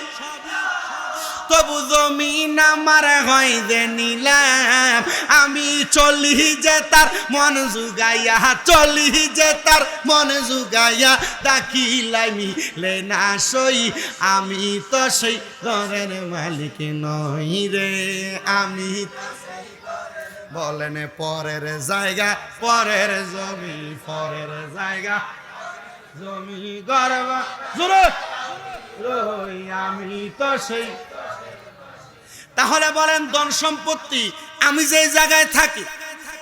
Speaker 1: তবু জমিন আমার হয় যে নিলাম, আমি চলি যে তার মন জুগাইয়া, চলি যে তার মন জুগাইয়া, দাখিলামি লেনা সই, আমি তো সেই ঘরের মালিক নই রে, আমি। বলেন পরের জায়গা পরের জমি, পরের জায়গা জমি, ঘর জোরে রই, আমি তো সেই। তাহলে বলেন ধন সম্পত্তি, আমি যে জায়গায় থাকি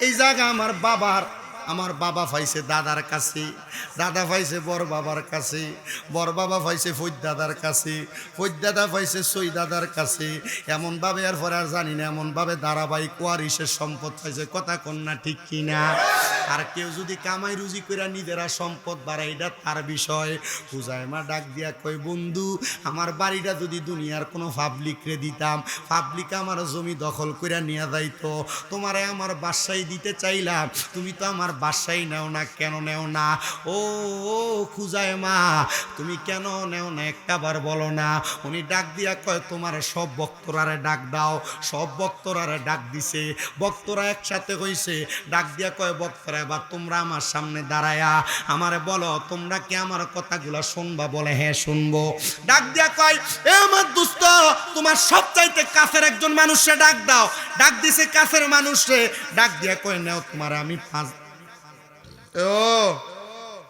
Speaker 1: এই জায়গা আমার বাবার, আমার বাবা পাইছে দাদার কাছে, দাদা পাইছে বড় বাবার কাছে, বড় বাবা পাইছে ফৈদ দাদার কাছে, ফৈদ দাদা পাইছে সই দাদার কাছে, এমনভাবে এরপরে আর জানি না, এমনভাবে ধারাবাহিক ওয়ারিশের সম্পদ পাইছে, কথা কন্যা ঠিক কিনা? আর কেউ যদি কামাই রুজি করে নিজেরা সম্পদ বাড়ায় এটা তার বিষয়। হুজাইমা ডাক দিয়া কয় বন্ধু আমার বাড়িটা যদি দুনিয়ার কোনো পাবলিকরে দিতাম, পাবলিক আমার জমি দখল করে নিয়ে যাইতো, তোমারে আমার বাসায় দিতে চাইলাম, তুমি তো আমার বাসায় নেও না, কেন নেও না? ও হুজাইমা তুমি কেন নেও না একটাবার বলো না। উনি ডাক দিয়া কয় তোমার সব বক্তরারে ডাক দাও। সব বক্তরারে ডাক দিছে, বক্তরা একসাথে হইছে। ডাক দিয়া কয় বক্তরা এবার তোমরা আমার সামনে দাঁড়ায়া আমারে বলো তোমরা কি আমার কথাগুলা শুনবা? বলে হ্যাঁ শুনবো। ডাক দিয়া কয় এ আমার দোস্ত তোমার সবচাইতে কাছের একজন মানুষে ডাক দাও। ডাক দিছে কাছের মানুষে, ডাক দিয়া কয় নাও তোমার আমি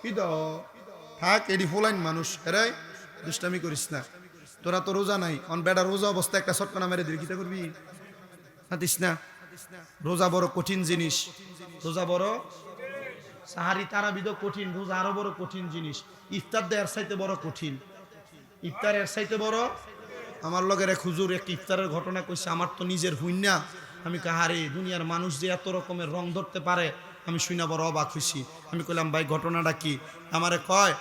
Speaker 1: কি দাও থাক এডি ফোলাইন মানুষ এরাই দুষ্টামি করিস না। তোরা তো রোজা নাই, অন বেড়া রোজা অবস্থা একটা শটকানা মেরে দিবি, কিটা করবি? হাতিস না। রোজা বড় কঠিন জিনিস, রোজা বড় সাহারি তারাবিদ কঠিন, রোজা আরো বড় কঠিন জিনিস। ইফতার দেয়ার চাইতে বড় কঠিন, ইফতারের চাইতে বড়। আমার লগের এক হুজুর এক ইফতারের ঘটনা কইছে, আমার তো নিজের হুইন না। আমি কাহারে দুনিয়ার মানুষ যে এত রকমের রং ধরতে পারে আমি শুনে বড় অবাক হইছি। আমি কইলাম ভাই ঘটনাটা কি? আমারে কয়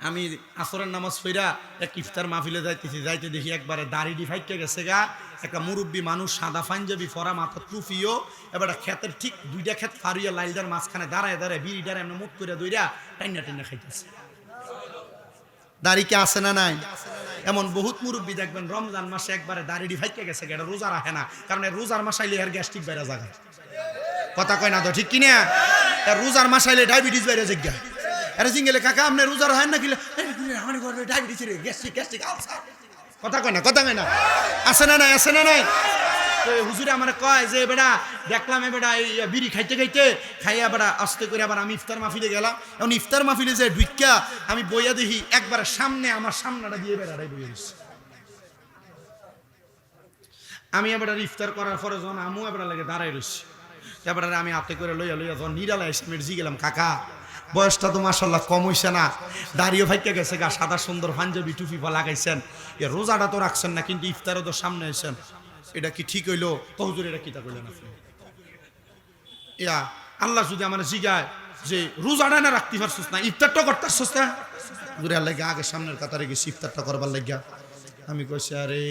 Speaker 1: আমি আসরের নামাজ ফিরা এক ইফতার মাহফিলে যাইতেছি, যাইতে দেখি একবারে দাড়ি ফাইকে গেছে গা, একটা মুরব্বী মানুষ সাদা পাঞ্জাবি পরা, মাথা টুপিও, এবার ক্ষেতের ঠিক দুইটা ক্ষেত ফারিয়া লাইলদার মাঝখানে দাঁড়ায় দাঁড়ায় বিড়িটার এমনি মুখ করে দইরা টাইনা টাইনা খাইতেছে। দাড়ি কি আছে না নাই? এমন বহুত মুরব্বী দেখবেন রমজান মাসে একবারে দাড়ি ফাইকে গেছে, এটা রোজা রাখে না, কারণ রোজার মাসাইলে এর গ্যাস্ট্রিক বাইরে জায়গায়। কথা কয় না তো ঠিক কিনা? রোজার মাসাইলে ডায়াবেটিস বাইরে জায়গায়। আরে জিঙ্গেলে কাকা আপনি রোজার হয় না কিলে ডায়াবেটিস রে গ্যাস্ট্রিক গ্যাস্ট্রিক কথা কয় না, কথা কয় না। আছে না নাই? আছে না নাই? হুজুরে আমার কয় যে বেটা দেখলাম এ বেটা এই বিড়ি খাইতে খাইতে খাইয়া বেটা আস্তে করে আবার আমি ইফতার মাহফিলে গেলাম। এখন ইফতার মাহফিলে যে ঢুইকা আমি বইয়া দেখি একবার সামনে আমার সামনাটা দিয়ে বেড়াটাই বইয়া দিচ্ছি। আমি এবার ইফতার করার পরে যখন আমু এবার লাগে দাঁড়াই রয়েছি, এবার আমি হাতে করে লইয়া লইয়া যখন নিরালা এসে মেরজি গেলাম, কাকা বয়সটা তো মাশাআল্লাহ কম হইছে না, দাড়িও ফাইকে গেছে গা, সাদা সুন্দর পাঞ্জাবি টুপি লাগাইছেন, এ রোজাটা তো রাখছেন না, কিন্তু ইফতারও তো সামনে আইছেন, এটা কি ঠিক হইলো? তো হুজুর এটা কিতা কইলেন আপনি? ইয়া আল্লাহ যদি আমার জিগায় যে রোজাটা না রাখতে পারছিস না, ইফতারটা করতে পারছিস না, হুজুরে আল্লাহ আগে সামনের কাতারে গেছি ইফতারটা করবার লাগিয়া। আমি কইছি আরে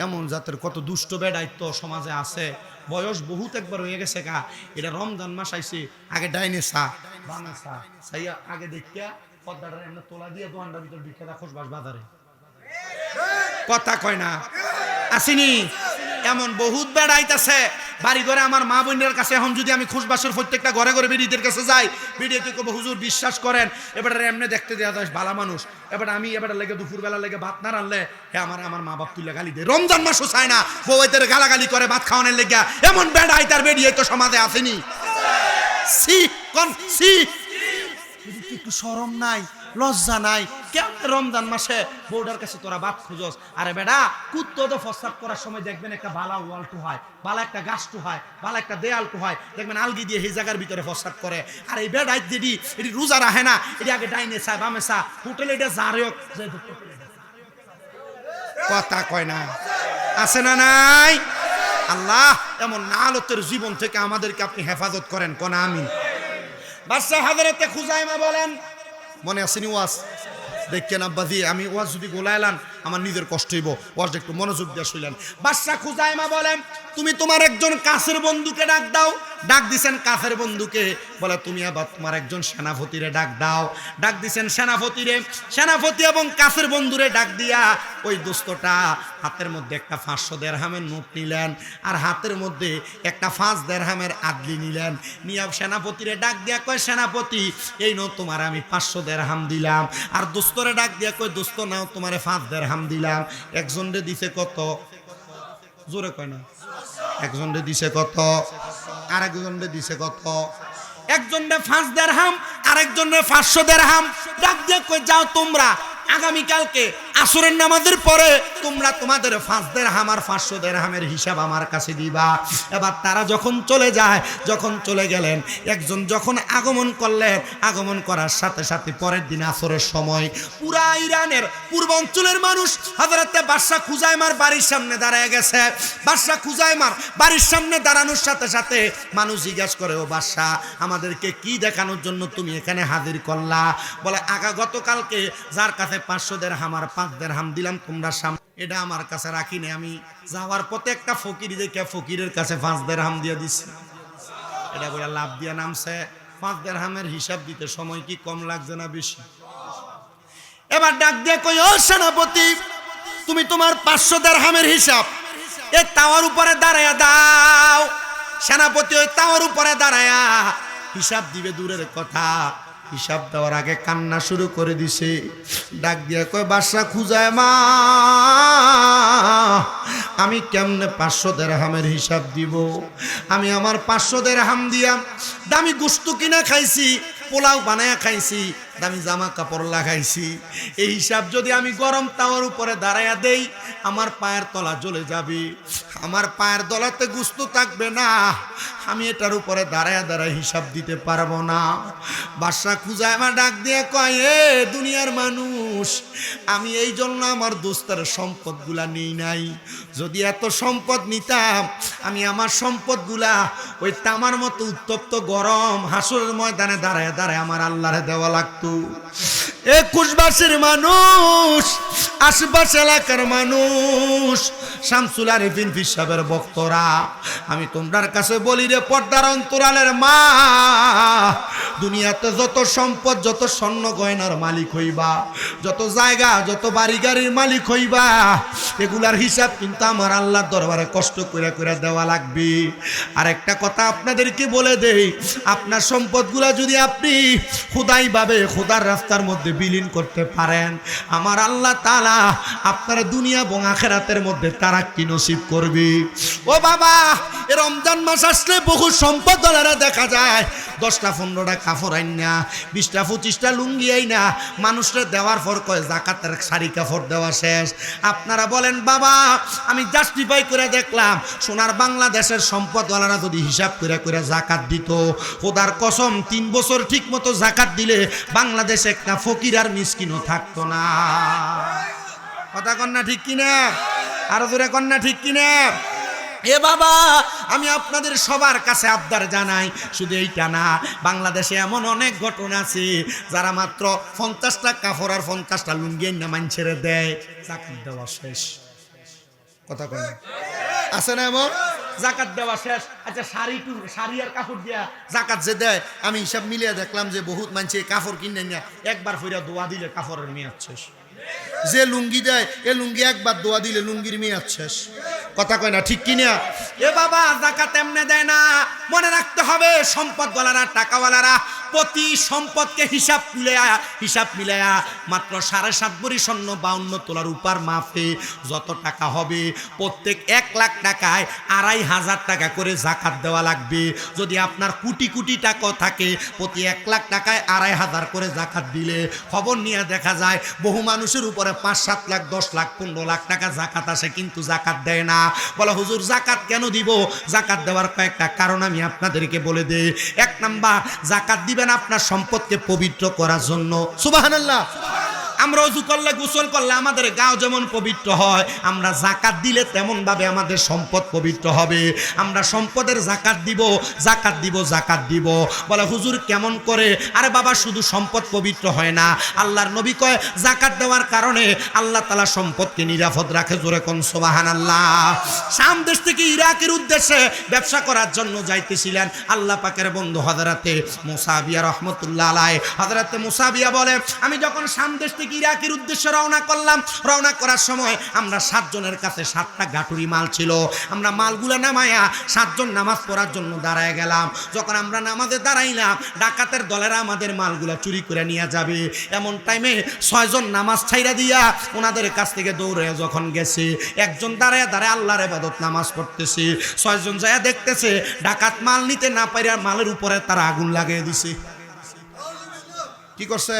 Speaker 1: এমন জাতের কত দুষ্ট বেড়াইত সমাজে আছে, বয়স বহুত একবার হয়ে গেছে গা, এটা রমজান মাস আইছে, আগে ডাইনে চা বামে চা সাইয়া আগে দেখিয়া পদ্মাটা এমনি তোলা দিয়ে দোকানটার ভিতর বিখ্যাত খোঁজবাস বাজারে। কথা কয় না? আসেনি? এমন বহুত বেড়াইতেছে বাড়ি ঘরে। আমার মা বোনের কাছে এখন যদি আমি খুশবাসের প্রত্যেকটা ঘরে ঘরে বেডিদের কাছে যাই, বেডিতে কব হুজুর বিশ্বাস করেন এবার এমনি দেখতে দেওয়া যায় ভালো মানুষ, এবার আমি এবার লেগে দুপুরবেলা লেগে ভাত না রানলে হ্যাঁ আমার মা বাপ তুলে গালি দেয়, রমজান মাসও চায় না, বউয়েদের গালাগালি করে ভাত খাওয়ানোর লেগে। এমন বেড়াই তার বেডিয়ে তো সমাজে আসেনি? সি কোন সি একটু শরম নাই, লজ্জা নাই? কেমন রমজান মাসে বউডার কাছে তোরা বাদ খুঁজস? আরে বেটা কুত্তো তো প্রস্রাব করার সময় দেখবেন একটা বালা ওয়াল টু হয়, বালা একটা গাছ টু হয়, বালা একটা দেয়াল টু হয়, দেখবেন আলগি দিয়ে সেই জায়গার ভিতরে প্রস্রাব করে। আর এই বেড়াই যেটি এটি রোজা রাখে না, এটি আগে ডাইনে চা বামে চা হোটেলে এটা যারে হোক। কথা কয় না? আছে না নাই? আল্লাহ এমন নালতের জীবন থেকে আমাদেরকে আপনি হেফাজত করেন, কোন আমিন। বাদশাহ হযরতে খুজাইমা বলেন, মনে আসেনি ওয়াজ দেখেন আব্বাজি, আমি ওয়াজ যদি গোলাইলাম আমার নিজের কষ্ট হইব, ওয়াজ একটু মনোযোগ দিয়ে শুনলেন। বাদশাহ খুজাইমা বলেন তুমি তোমার একজন কাছের বন্ধুকে ডাক দাও। ডাক দিছেন কাছের বন্ধুকে, বলে তুমি আবার তোমার একজন সেনাপতিরে ডাক দাও। ডাক দিছেন সেনাপতিরে, সেনাপতি এবং কাছের বন্ধুরে ডাক দিয়া ওই দোস্তটা হাতের মধ্যে একটা 500 দিরহামের নোট নিলেন, আর হাতের মধ্যে একটা 5 দিরহামের আদলি নিলেন। নিয়ে সেনাপতিরে ডাক দিয়া কয় সেনাপতি এই নো তোমার আমি 500 দিরহাম দিলাম। আর দোস্তরে ডাক দিয়া কয় দোস্ত নাও তোমারে 5 দিরহাম দিলাম। একজনরে দিছে কত? জোরে কয় না? একজনরে দিছে কত? আরেকজনরে দিছে কত? একজনরে 5 দিরহাম, আরেকজনরে 500 দিরহাম। ডাক দিয়ে কই যাও তোমরা আগামীকালকে আসরের নামাজের পরে তোমরা তোমাদের 5 দিরহাম আর 500 দিরহামের হিসাব আমার কাছে দিবা। এবার তারা যখন চলে যায়, যখন চলে গেলেন, একজন যখন আগমন করলেন, আগমন করার সাথে সাথে পরের দিন আসরের সময় পুরা ইরানের পূর্বাঞ্চলের মানুষ হযরতে বাদশা খুজাইমার বাড়ির সামনে দাঁড়ায় গেছে। বাদশা খুজাইমার বাড়ির সামনে দাঁড়ানোর সাথে সাথে মানুষ জিজ্ঞাসা করে, ও বাদশা, আমাদেরকে কি দেখানোর জন্য তুমি এখানে হাজির করলা? বলে, গতকালকে যার কাছে 500 দিরহাম আর 5 দিরহাম দিলাম তোমরা সামনে, এটা আমার কাছে রাখিনি। আমি যাওয়ার পথে একটা ফকির দেখে ফকিরের কাছে 5 দিরহাম দিয়ে দিছি। এটা বলে লাভ দিয়া নামছে। 5 দিরহামের হিসাব দিতে সময় কি কম লাগছে না বেশি? এবার ডাক দিয়ে কই, ও সেনাপতি, তুমি তোমার 500 দিরহামের হিসাব এ তাওয়ার উপরে দাঁড়ায়া দাও। সেনাপতি ওই তাওয়ার উপরে দাঁড়ায়া হিসাব দিবে দূরের কথা, হিসাব দেওয়ার আগে কান্না শুরু করে দিছে। ডাক দিয়ে কয়, বাদশা খুজাইমা, আমি কেমনে 500 দিরহামের হিসাব দিব? আমি আমার 500 দিরহাম দিয়া দামি গোশত কিনা খাইছি, পোলাও বানায়া খাইছি, দামি জামা কাপড় লাগাইছি। এই হিসাব যদি আমি গরম তাওয়ার উপরে দাঁড়াইয়া দেই, আমার পায়ের তলা জ্বলে যাবে, আমার পায়ের তলাতে গোশত থাকবে না। আমি এটার উপরে দাঁড়াইয়া দাঁড়ায় হিসাব দিতে পারবো না। বাদশা খুজাইমা ডাক দিয়ে কয়, এ দুনিয়ার মানুষ, আমি এই জন্য আমার দোস্তের সম্পদগুলা নেই নাই। যদি এত সম্পদ নিতাম, আমি আমার সম্পদগুলা ওই তামার মতো উত্তপ্ত গরম হাসরের ময়দানে দাঁড়ায় দাঁড়ায় আমার আল্লাহরে দেওয়া লাগতো। এ কুশবাসীর মানুষ, আশপাশ এলাকার মানুষ, শামসুল আরিফিন পীর সাহেবের ভক্তরা, আমি তোমার কাছে বলি রে পর্দার অন্তরালের মা, দুনিয়াতে যত সম্পদ, যত স্বর্ণ গয়নার মালিক হইবা, যত জায়গা, যত বাড়ি গাড়ির মালিক হইবা, এগুলার হিসাব কিন্তু আমার আল্লাহর দরবারে কষ্ট করে করে দেওয়া লাগবে। আর একটা কথা আপনাদেরকে বলে দেই, আপনার সম্পদগুলা যদি আপনি খুদাই ভাবে খোদার রাস্তার মধ্যে বিলীন করতে পারেন, আমার আল্লাহ তাআলা আপনার দুনিয়া এবং আখিরাতের মধ্যে তারাক্কি নসিব করবে। ও বাবা, এ রমজান মাস আসলে বহু সম্পদ দলেরা দেখা যায় 10টা 15টা কাপড় আইন না, 20টা 25টা লুঙ্গি আই না, মানুষরা দেওয়ার পর কয় জাকাতের শাড়ি কাপড় দেওয়া শেষ। আপনারা বলেন বাবা, আমি জাস্টিফাই করে দেখলাম, সোনার বাংলাদেশের সম্পদওয়ালারা যদি হিসাব করে করে জাকাত দিত, খোদার কসম 3 বছর ঠিক মতো জাকাত দিলে বাংলাদেশে একটা ফকির আর মিসকিনও থাকতো না। কথা কন্যা ঠিক কিনা? আরো জোরে কন্যা ঠিক কিনা? এ বাবা, আমি আপনাদের সবার কাছে আবদার জানাই, শুধু এইটা না, বাংলাদেশে এমন অনেক ঘটনা আছে যারা মাত্র 50টা কাপড় আর 50টা লুঙ্গি না মানুষের দেয়, জাকাত দেওয়া শেষ। কথা কয় আছে না এমন? জাকাত দেওয়া শেষ। আচ্ছা, শাড়ি আর কাপড় দিয়া জাকাত যে দেয়, আমি হিসাব মিলিয়ে দেখলাম যে বহুত মানুষে কাপড় কিনে নিয়ে একবার ফিরে দোয়া দিলে কাপড়ের মেয়াদ শেষ। যে লুঙ্গি দেয়, এ লুঙ্গি একবার দোয়া দিলে লুঙ্গির মেয়াদ শেষ। কথা কয় না ঠিক কিনা? এ বাবা, জাকাত এমনে দেয় না, মনে রাখতে হবে সম্পদওয়ালারা, টাকাওয়ালারা প্রতি সম্পদকে হিসাব মিলায়া মাত্র 7.5 ভরি স্বর্ণ 52 তোলার উপর মাপে যত টাকা হবে, প্রত্যেক 1 লাখ টাকায় 2,500 টাকা করে জাকাত দেওয়া লাগবে। যদি আপনার কোটি কোটি টাকা থাকে, প্রতি 1 লাখ টাকায় 2,500 করে জাকাত দিলে খবর নিয়ে দেখা যায় বহু মানুষের উপরে 5, 7 লাখ, 10 লাখ, 15 লাখ টাকা জাকাত আসে, কিন্তু জাকাত দেয় না। বলে, হুজুর জাকাত কেন দিব? জাকাত দেওয়ার কয়েকটা কারণ আমি আপনাদেরকে বলে দেই। 1 নাম্বার, জাকাত দিবেন আপনার সম্পদকে পবিত্র করার জন্য। সুবহানাল্লাহ। আমরা ওযু করলে, গোসল করলে আমাদের গাও যেমন পবিত্র হয়, আমরা জাকাত দিলে তেমন ভাবে আমাদের সম্পদ পবিত্র হবে। আমরা সম্পদের জাকাত দিব। বলে, হুজুর কেমন করে? আরে বাবা, শুধু সম্পদ পবিত্র হয় না, আল্লাহর নবী কয় জাকাত দেওয়ার কারণে আল্লাহ তাআলা সম্পদকে নিরাপদ রাখে। জোরে কোন সুবহানাল্লাহ। শাম দেশ থেকে ইরাকের উদ্দেশ্যে ব্যবসা করার জন্য যাইতেছিলেন আল্লাহ পাকের বন্ধু হযরতে মুসাবিয়া রাহমাতুল্লাহ আলাইহি। হযরতে মুসাবিয়া বলে, আমি যখন শাম দেশ ইরাকের উদ্দেশ্যে রওনা করলাম, রওনা করার সময় আমরা 7 জনের কাছে 7টা গাটুরি মাল ছিল। আমরা মালগুলো নামায়া 7 জন নামাজ পড়ার জন্য দাঁড়ায় গেলাম। যখন আমরা নামাজে দাঁড়াইলাম, ডাকাতের দলেরা আমাদের মালগুলো চুরি করে নিয়ে যাবে। এমন টাইমে 6 জন নামাজ ছাইরা দিয়া ওনাদের কাছ থেকে দৌড়ে যখন গেছে, একজন দাঁড়ায় দাঁড়ায় আল্লাহর ইবাদত নামাজ পড়তেছে। 6 জন যায় দেখতেছে ডাকাত মাল নিতে না পারে, মালের উপরে তারা আগুন লাগিয়ে দিছে। কি করছে?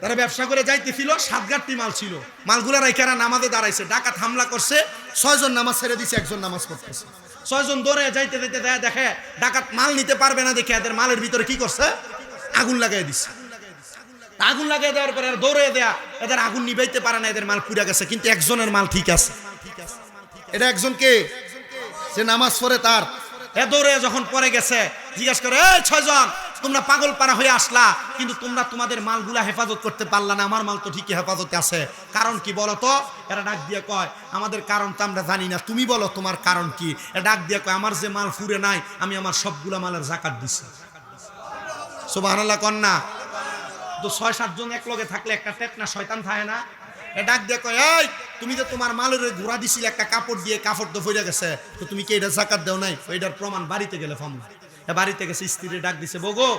Speaker 1: তারা ব্যবসা করে যাইতেছিল, 7 গাঁটটি মাল ছিল, মালগুলা রাইখারা নামাজে দাঁড়াইছে, ডাকাত হামলা করছে, 6 জন নামাজ ছেড়ে দিছে, একজন নামাজ পড়তেছে। 6 জন দৌড়ে যাইতে যাইতে দেখে ডাকাত মাল নিতে পারবে না, দেখে এদের মালের ভিতরে কি করছে, আগুন লাগাই দিছে। আগুন লাগাই দেওয়ার পরে দৌড়ে দেয়া, এদের আগুন নিবাইতে পারে না, এদের মাল পুড়ে গেছে, কিন্তু একজনের মাল ঠিক আছে। এটা একজনকে যে নামাজ পড়ে তার, এ দৌড়ে যখন পরে গেছে জিজ্ঞাসা করে, এই 6 জন তোমরা পাগল পারা হয়ে আসলা, কিন্তু তোমরা তোমাদের মালগুলা হেফাজত করতে পারলা না, আমার মাল তো ঠিকই হেফাজতে আছে, কারণ কি বলো তো? এরা ডাক দিয়ে কয়, আমাদের কারণ তো আমরা জানি না, তুমি বলো তোমার কারণ কি? এ ডাক দিয়ে কয়, আমার যে মাল ফুরে নাই, আমি আমার সবগুলা মালের যাকাত দিছি। সুবহানাল্লাহ কন্যা। তো 6-7 জন এক লগে থাকলে একটা টেকনা শয়তান থাকে না? এ ডাক দিয়ে কয়, এই তুমি যে তোমার মালের ঘোরা দিছিলে একটা কাপড় দিয়ে, কাপড় তো ফইরা গেছে, তো তুমি কি এটা যাকাত দাও নাই? এটার প্রমাণ বাড়িতে গেলে ফাম। বাড়িতে গেছে, স্ত্রীরে ডাক দিছে, বগো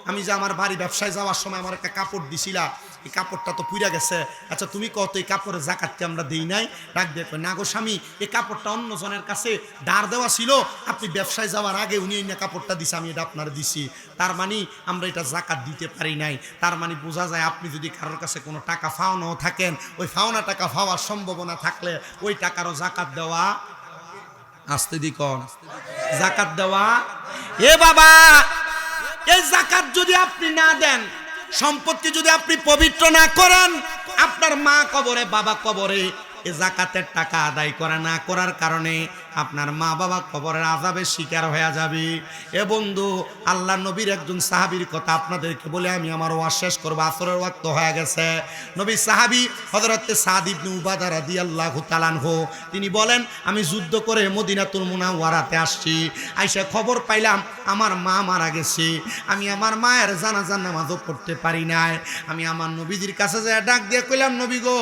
Speaker 1: আমি যে আমার বাড়ি ব্যবসায় যাওয়ার সময় আমার একটা কাপড় দিছিলা, এই কাপড়টা তো পুড়া গেছে, আচ্ছা তুমি কত এই কাপড়ের যাকাতকে আমরা দেই নাই? ডাক দিয়ে কয়, না গো স্বামী, এই কাপড়টা অন্য জনের কাছে ধার দেওয়া ছিল, আপনি ব্যবসায় যাওয়ার আগে উনি এই কাপড়টা দিছে, আমি এটা আপনার দিছি, তার মানে আমরা এটা যাকাত দিতে পারি নাই। তার মানে বোঝা যায়, আপনি যদি কারোর কাছে কোনো টাকা ফাওনাও থাকেন, ওই ফাওনা টাকা পাওয়ার সম্ভাবনা থাকলে ওই টাকারও যাকাত দেওয়া, আসতে দি কন, যাকাত দেওয়া। এ বাবা, এই যাকাত যদি আপনি না দেন, সম্পদকে যদি আপনি পবিত্র না করেন, আপনার মা কবরে বাবা কবরে এ যাকাতের টাকা আদায় করা না করার কারণে আপনার মা বাবা কবরের আযাবের শিকার হয়ে যাবে। এ বন্ধু, আল্লাহ নবীর একজন সাহাবীর কথা আপনাদেরকে বলে আমি আমার ওয়াজ শেষ করব, আসরের ওয়াক্ত হয়ে গেছে। নবী সাহাবী হযরত সাদ ইবনে উবাদা রাদিয়াল্লাহু তাআলা আনহু, তিনি বলেন, আমি যুদ্ধ করে মদিনাতুল মুনাওয়ারাতে আসছি, আইসা খবর পাইলাম আমার মা মারা গেছে, আমি আমার মায়ের জানাজার নামাজও পড়তে পারি নাই। আমি আমার নবীজির কাছে যায় ডাক দিয়ে কইলাম, নবী গো,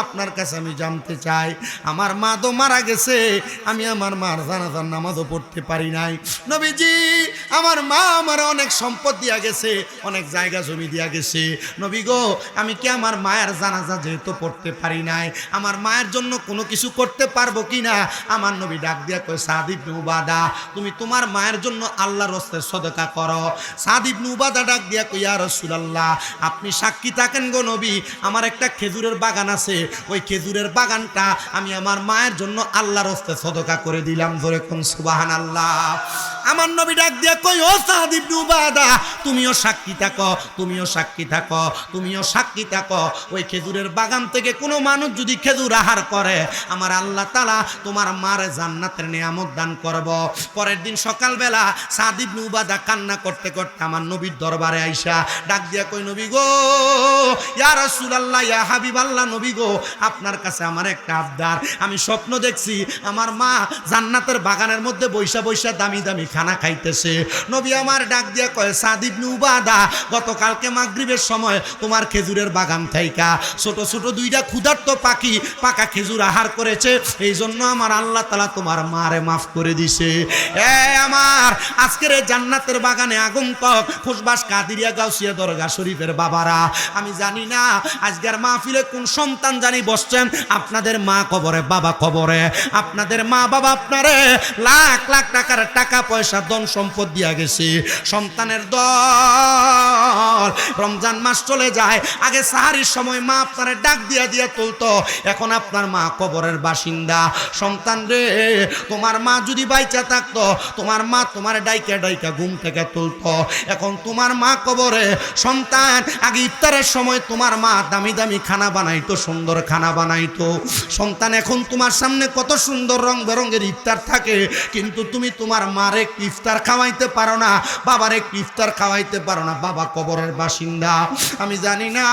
Speaker 1: আপনার কাছে আমি জানতে চাই, আমার মা তো মারা গেছে, আমি আমার মার জানাজার নামাজও পড়তে পারি নাই। নবীজি, আমার মা আমার অনেক সম্পদ দিয়া গেছে, অনেক জায়গা জমি দিয়া গেছে, নবী গো, আমি কি আমার মায়ের জানাজা যেহেতু পড়তে পারি নাই, আমার মায়ের জন্য কোনো কিছু করতে পারবো কিনা? আমার নবী ডাক দিয়া কয়, সাদ ইবনে উবাদা, তুমি তোমার মায়ের জন্য আল্লাহর রাস্তায় সদকা করো। সাদ ইবনে উবাদা ডাক দিয়া কয়, ইয়া রাসূলুল্লাহ, আপনি সাক্ষী থাকেন গো নবী, আমার একটা খেজুরের বাগান আছে, ওই খেজুরের বাগানটা আমি আমার মায়ের জন্য আল্লাহর রাস্তায় সদকা করে দিলাম। ধরে কোন সুবহানাল্লাহ। আমার নবী ডাক দিয়া কই, ও সাদ ইবনে উবাদা, তুমিও সাক্ষী থাকো, তুমিও সাক্ষী থাকো, তুমিও সাক্ষী থাকো, ওই খেজুরের বাগান থেকে কোনো মানুষ যদি খেজুর আহার করে, আমার আল্লাহ তাআলা তোমার মার জান্নাতের নিয়ামত দান করব। পরের দিন সকালবেলা সাদ ইবনে উবাদা কান্না করতে করতে আমার নবীর দরবারে আইসা ডাক দিয়া কই, নবী গো, ইয়া রাসূলুল্লাহ, ইয়া হাবিবাল্লাহ, নবী গো, আপনার কাছে আমার একটা আবদার, আমি স্বপ্ন দেখছি আমার মা জান্নাতের বাগানের মধ্যে বৈশা বৈশা দামি দামি খানা খাইতেছে। নবী আমার ডাক দিয়া কয়, সাদ ইবনে উবাদা, গতকালকে মাগরিবের সময় তোমার খেজুরের বাগান থাইকা ছোট ছোট 2টা ক্ষুধার্ত পাখি পাকা খেজুর আহার করেছে, এই জন্য আমার আল্লাহ তাআলা তোমার মারে মাফ করে দিছে। আমার আজকের এই জান্নাতের বাগানে আগন্তুক খুশবাস কাদিরিয়া গাউসিয়া দরগা শরীফের বাবারা, আমি জানি না আজকের মাহফিলে কোন সন্তান জানি বসছেন, আপনাদের মা কবরে বাবা কবরে, আপনাদের মা বাবা আপনারে লাখ লাখ টাকার টাকা পয়সা ধন সম্পদ দিয়া গেছে, সন্তানের দল রমজান মাস চলে যায়, আগে সাহারির সময় মা আপনারে ডাক দিয়া দিয়া তুলতো, এখন আপনার মা কবরের বাসিন্দা। সন্তান রে, তোমার মা যদি বাইচা থাকতো, তোমার মা তোমার ডাইকা ডাইকা ঘুম থেকে তুলতো, এখন তোমার মা কবরে। সন্তান, আগে ইফতারের সময় তোমার মা দামি দামি খানা বানাইতো, সুন্দর খানা বানাইতো, সন্তান এখন তোমার সামনে কত সুন্দর রং বেরঙের ইফতার থাকে, কিন্তু তুমি তোমার মার একটু ইফতার খাওয়াইতে পারো না, বাবার একটু ইফতার খাওয়াইতে পারো না, বাবা কবরের বাসিন্দা। আমি জানি না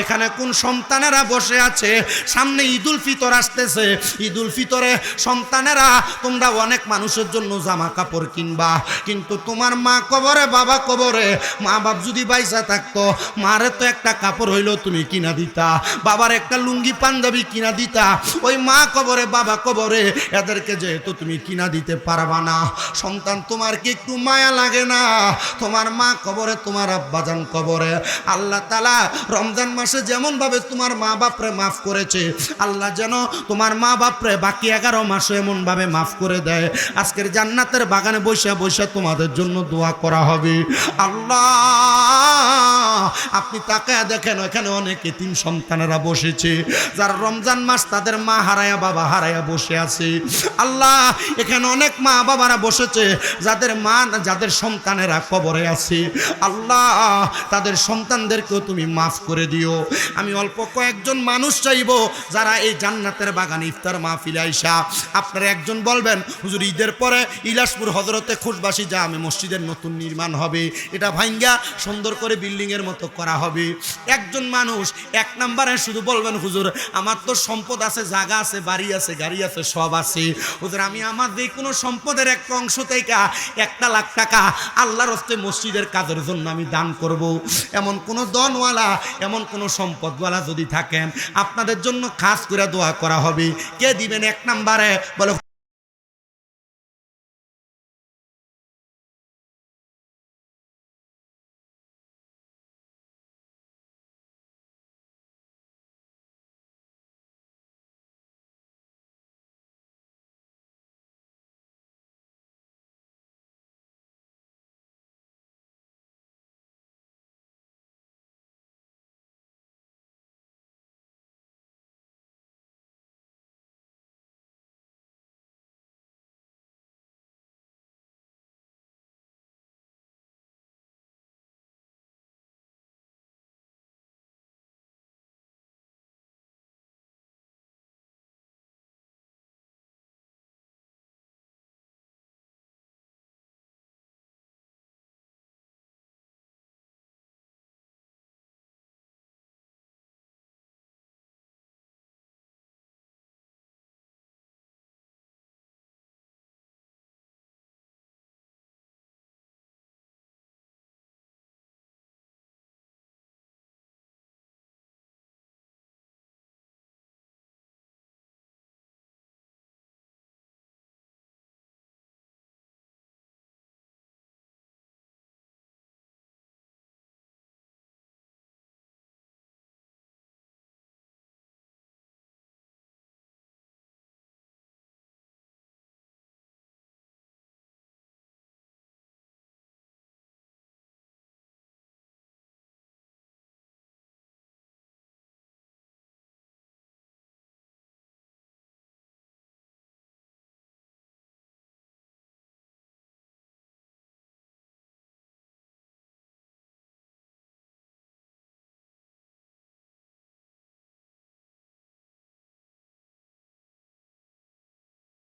Speaker 1: এখানে কোন সন্তানেরা বসে আছে, সামনে ঈদুল ফিতর আসতেছে, ঈদুল ফিতরে সন্তানেরা তোমরা অনেক মানুষের জন্য জামা কাপড় কিনবা, কিন্তু তোমার মা কবরে বাবা কবরে, মা বাপ যদি বাইসা থাকতো, মারে তো একটা কাপড় হইলো তুমি কিনা দিতা, বাবার একটা লুঙ্গি পাঞ্জাবি কিনা দিতা, ওই মা কবরে বাবা কবরে এদেরকে যেহেতু তুমি কিনা কিনা দিতে পারবা না। সন্তান তোমার কি একটু মায়া লাগে না? তোমার মা কবরে, তোমার আব্বাজান কবরে। আল্লাহ তাআলা রমজান মাসে যেমন ভাবে তোমার মা বাপরে মাফ করেছে, আল্লাহ যেন তোমার মা বাপরে বাকি 11 মাসে এমন ভাবে মাফ করে দেয়, আজকের জান্নাতের বাগানে বসে বসে তোমাদের জন্য দোয়া করা হবে। আল্লাহ, আপনি তাকায় দেখেন, এখানে অনেক এতিম সন্তানেরা বসেছে, যারা রমজান মাস তাদের মা হারায়া বাবা হারায়া বসে আছে। আল্লাহ, এখানে অনেক মা বাবারা বসেছে যাদের সন্তানেরা কবরে আছে। আল্লাহ, তাদের সন্তানদেরকেও তুমি মাফ করে দিও। আমি অল্প কয়েকজন মানুষ চাইবো যারা এই জান্নাতের বাগানে ইফতার মাহফিলে আইসা আপনারা একজন বলবেন, হুজুর ঈদের পরে ইলাসপুর হযরতে খুশবাসী জামে মসজিদের নতুন নির্মাণ হবে, এটা ভাঙ্গা সুন্দর করে বিল্ডিং এর মতো করা হবে। একজন মানুষ এক নম্বরে শুধু বলবেন, হুজুর আমার তো সম্পদ আছে, জায়গা আছে, বাড়ি আছে, গাড়ি আছে, সব আছে, হুজুর আমি আমার যে কোনো সম্পদের একটা অংশ থেকে 1 লাখ টাকা আল্লাহর হস্তে মসজিদের কাজের জন্য আমি দান করব। এমন কোন দনওয়ালা, এমন কোন সম্পদওয়ালা যদি থাকেন, আপনাদের জন্য খাস করে দোয়া করা হবে। কে দিবেন? 1 নম্বরে বলে